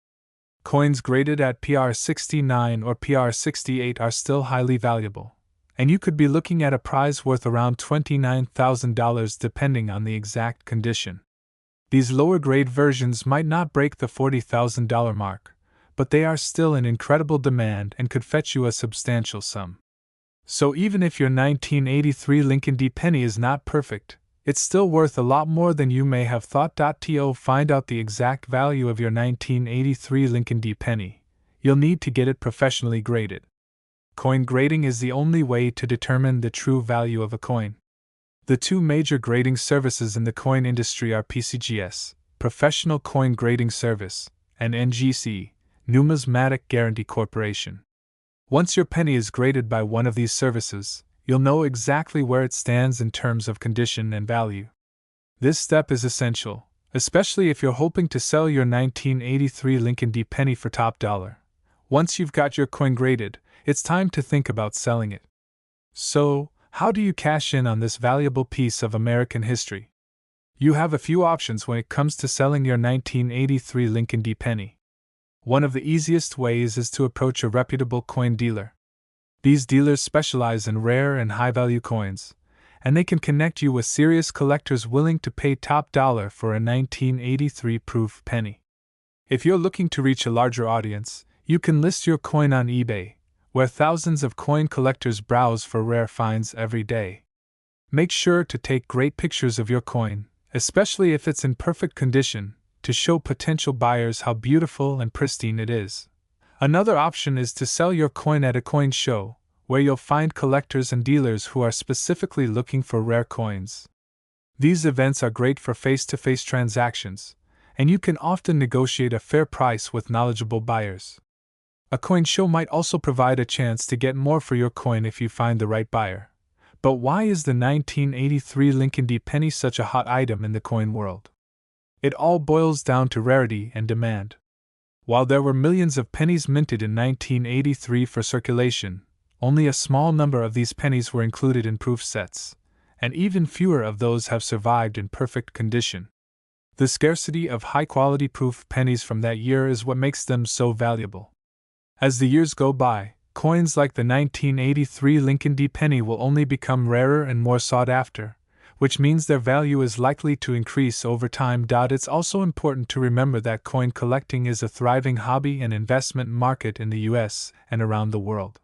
Coins graded at PR 69 or PR 68 are still highly valuable, and you could be looking at a prize worth around $29,000 depending on the exact condition. These lower grade versions might not break the $40,000 mark, but they are still in incredible demand and could fetch you a substantial sum. So even if your 1983 Lincoln D. Penny is not perfect, it's still worth a lot more than you may have thought. To find out the exact value of your 1983 Lincoln D. Penny, you'll need to get it professionally graded. Coin grading is the only way to determine the true value of a coin. The two major grading services in the coin industry are PCGS, Professional Coin Grading Service, and NGC, Numismatic Guarantee Corporation. Once your penny is graded by one of these services, you'll know exactly where it stands in terms of condition and value. This step is essential, especially if you're hoping to sell your 1983 Lincoln D. Penny for top dollar. Once you've got your coin graded, it's time to think about selling it. So, how do you cash in on this valuable piece of American history? You have a few options when it comes to selling your 1983 Lincoln D. Penny. One of the easiest ways is to approach a reputable coin dealer. These dealers specialize in rare and high-value coins, and they can connect you with serious collectors willing to pay top dollar for a 1983 proof penny. If you're looking to reach a larger audience, you can list your coin on eBay, where thousands of coin collectors browse for rare finds every day. Make sure to take great pictures of your coin, especially if it's in perfect condition, to show potential buyers how beautiful and pristine it is. Another option is to sell your coin at a coin show, where you'll find collectors and dealers who are specifically looking for rare coins. These events are great for face-to-face transactions, and you can often negotiate a fair price with knowledgeable buyers. A coin show might also provide a chance to get more for your coin if you find the right buyer. But why is the 1983 Lincoln D. Penny such a hot item in the coin world? It all boils down to rarity and demand. While there were millions of pennies minted in 1983 for circulation, only a small number of these pennies were included in proof sets, and even fewer of those have survived in perfect condition. The scarcity of high-quality proof pennies from that year is what makes them so valuable. As the years go by, coins like the 1983 Lincoln D. Penny will only become rarer and more sought after, which means their value is likely to increase over time. It's also important to remember that coin collecting is a thriving hobby and investment market in the US and around the world.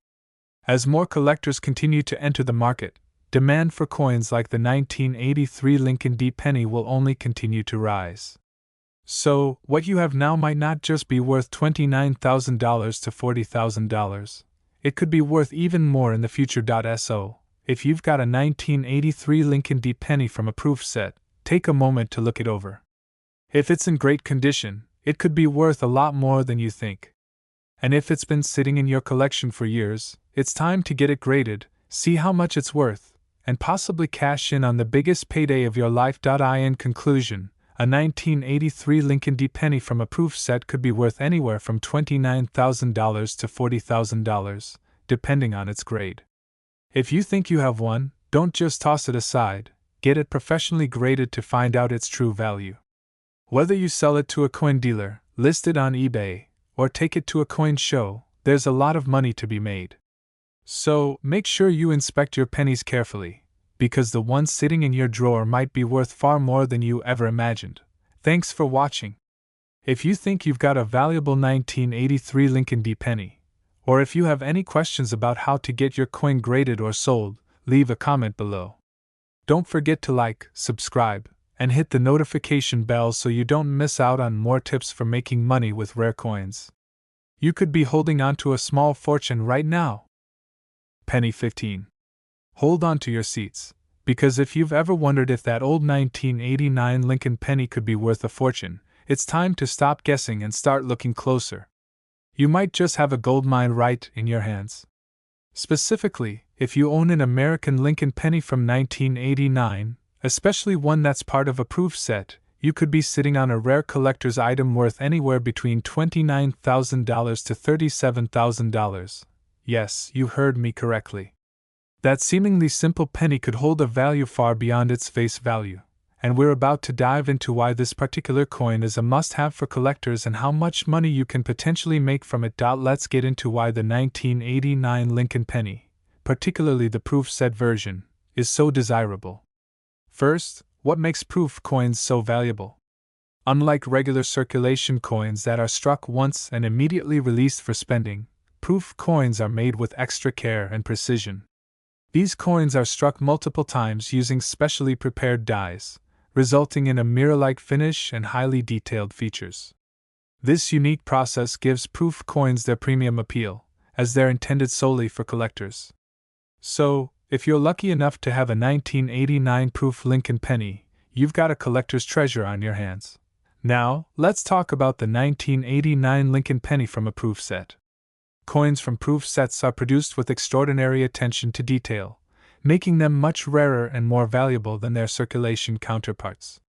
As more collectors continue to enter the market, demand for coins like the 1983 Lincoln D. Penny will only continue to rise. So, what you have now might not just be worth $29,000 to $40,000. It could be worth even more in the future. So, if you've got a 1983 Lincoln D. Penny from a proof set, take a moment to look it over. If it's in great condition, it could be worth a lot more than you think. And if it's been sitting in your collection for years, it's time to get it graded, see how much it's worth, and possibly cash in on the biggest payday of your life. In conclusion, a 1983 Lincoln D. Penny from a proof set could be worth anywhere from $29,000 to $40,000, depending on its grade. If you think you have one, don't just toss it aside, get it professionally graded to find out its true value. Whether you sell it to a coin dealer, list it on eBay, or take it to a coin show, there's a lot of money to be made. So, make sure you inspect your pennies carefully, because the one sitting in your drawer might be worth far more than you ever imagined. Thanks for watching. If you think you've got a valuable 1983 Lincoln D. Penny, or if you have any questions about how to get your coin graded or sold, leave a comment below. Don't forget to like, subscribe, and hit the notification bell so you don't miss out on more tips for making money with rare coins. You could be holding on to a small fortune right now. Penny 15. Hold on to your seats, because if you've ever wondered if that old 1989 Lincoln Penny could be worth a fortune, it's time to stop guessing and start looking closer. You might just have a goldmine right in your hands. Specifically, if you own an American Lincoln Penny from 1989, especially one that's part of a proof set, you could be sitting on a rare collector's item worth anywhere between $29,000 to $37,000. Yes, you heard me correctly. That seemingly simple penny could hold a value far beyond its face value, and we're about to dive into why this particular coin is a must-have for collectors and how much money you can potentially make from it. Let's get into why the 1989 Lincoln Penny, particularly the proof set version, is so desirable. First, what makes proof coins so valuable? Unlike regular circulation coins that are struck once and immediately released for spending, proof coins are made with extra care and precision. These coins are struck multiple times using specially prepared dies, resulting in a mirror-like finish and highly detailed features. This unique process gives proof coins their premium appeal, as they're intended solely for collectors. So, if you're lucky enough to have a 1989 proof Lincoln penny, you've got a collector's treasure on your hands. Now, let's talk about the 1989 Lincoln penny from a proof set. Coins from proof sets are produced with extraordinary attention to detail, making them much rarer and more valuable than their circulation counterparts.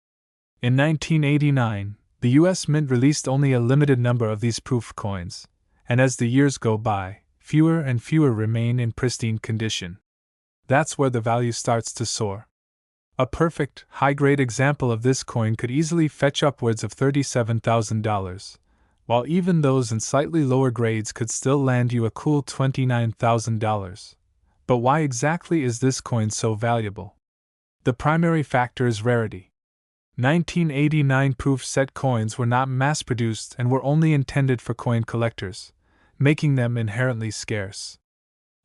In 1989, the U.S. Mint released only a limited number of these proof coins, and as the years go by, fewer and fewer remain in pristine condition. That's where the value starts to soar. A perfect, high-grade example of this coin could easily fetch upwards of $37,000, while even those in slightly lower grades could still land you a cool $29,000. But why exactly is this coin so valuable? The primary factor is rarity. 1989 proof set coins were not mass-produced and were only intended for coin collectors, making them inherently scarce.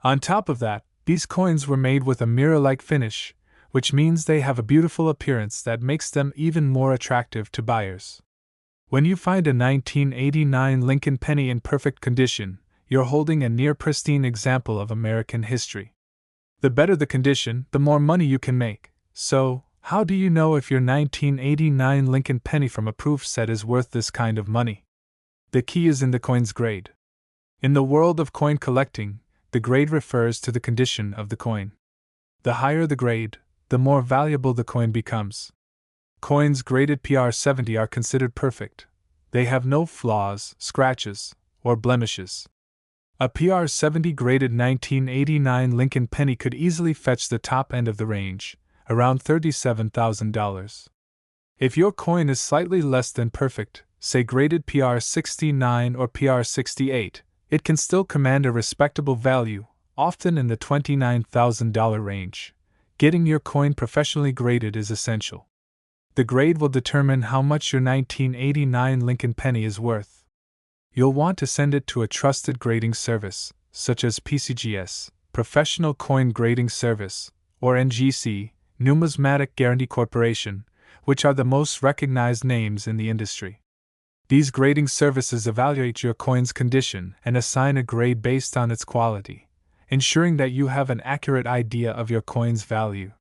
On top of that, these coins were made with a mirror-like finish, which means they have a beautiful appearance that makes them even more attractive to buyers. When you find a 1989 Lincoln penny in perfect condition, you're holding a near-pristine example of American history. The better the condition, the more money you can make. So, how do you know if your 1989 Lincoln penny from a proof set is worth this kind of money? The key is in the coin's grade. In the world of coin collecting, the grade refers to the condition of the coin. The higher the grade, the more valuable the coin becomes. Coins graded PR70 are considered perfect. They have no flaws, scratches, or blemishes. A PR70 graded 1989 Lincoln penny could easily fetch the top end of the range, around $37,000. If your coin is slightly less than perfect, say graded PR69 or PR68, it can still command a respectable value, often in the $29,000 range. Getting your coin professionally graded is essential. The grade will determine how much your 1989 Lincoln penny is worth. You'll want to send it to a trusted grading service, such as PCGS, Professional Coin Grading Service, or NGC, Numismatic Guarantee Corporation, which are the most recognized names in the industry. These grading services evaluate your coin's condition and assign a grade based on its quality, ensuring that you have an accurate idea of your coin's value.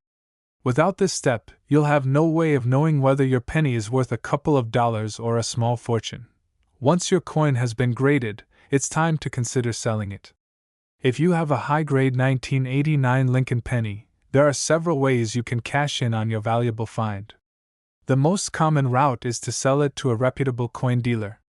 Without this step, you'll have no way of knowing whether your penny is worth a couple of dollars or a small fortune. Once your coin has been graded, it's time to consider selling it. If you have a high-grade 1989 Lincoln penny, there are several ways you can cash in on your valuable find. The most common route is to sell it to a reputable coin dealer.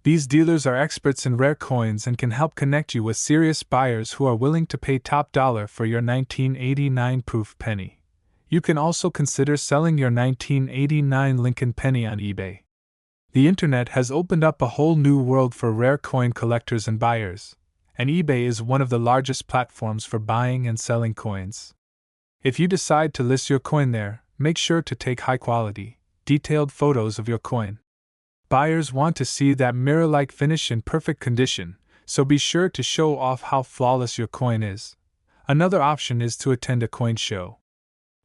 These dealers are experts in rare coins and can help connect you with serious buyers who are willing to pay top dollar for your 1989 proof penny. You can also consider selling your 1989 Lincoln penny on eBay. The internet has opened up a whole new world for rare coin collectors and buyers, and eBay is one of the largest platforms for buying and selling coins. If you decide to list your coin there, make sure to take high-quality, detailed photos of your coin. Buyers want to see that mirror-like finish in perfect condition, so be sure to show off how flawless your coin is. Another option is to attend a coin show.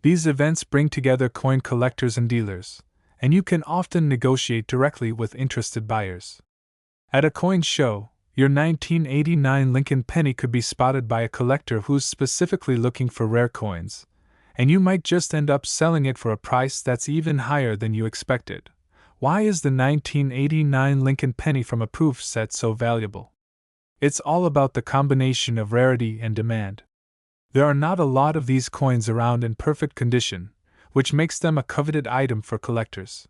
These events bring together coin collectors and dealers, and you can often negotiate directly with interested buyers. At a coin show, your 1989 Lincoln penny could be spotted by a collector who's specifically looking for rare coins, and you might just end up selling it for a price that's even higher than you expected. Why is the 1989 Lincoln penny from a proof set so valuable? It's all about the combination of rarity and demand. There are not a lot of these coins around in perfect condition, which makes them a coveted item for collectors.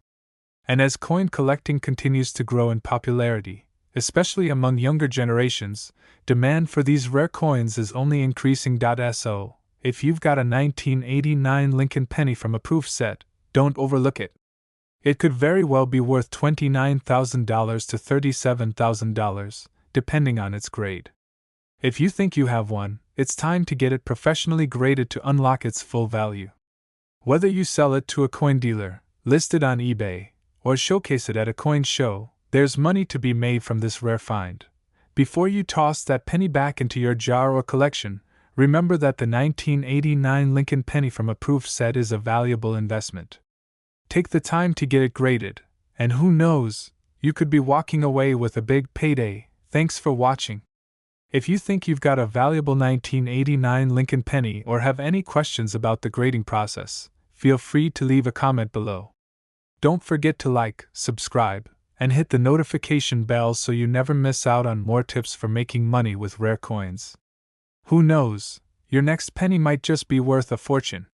And as coin collecting continues to grow in popularity, especially among younger generations, demand for these rare coins is only increasing. So, if you've got a 1989 Lincoln penny from a proof set, don't overlook it. It could very well be worth $29,000 to $37,000, depending on its grade. If you think you have one, it's time to get it professionally graded to unlock its full value. Whether you sell it to a coin dealer, list it on eBay, or showcase it at a coin show, there's money to be made from this rare find. Before you toss that penny back into your jar or collection, remember that the 1989 Lincoln penny from a proof set is a valuable investment. Take the time to get it graded, and who knows, you could be walking away with a big payday. Thanks for watching. If you think you've got a valuable 1989 Lincoln penny or have any questions about the grading process, feel free to leave a comment below. Don't forget to like, subscribe, and hit the notification bell so you never miss out on more tips for making money with rare coins. Who knows, your next penny might just be worth a fortune.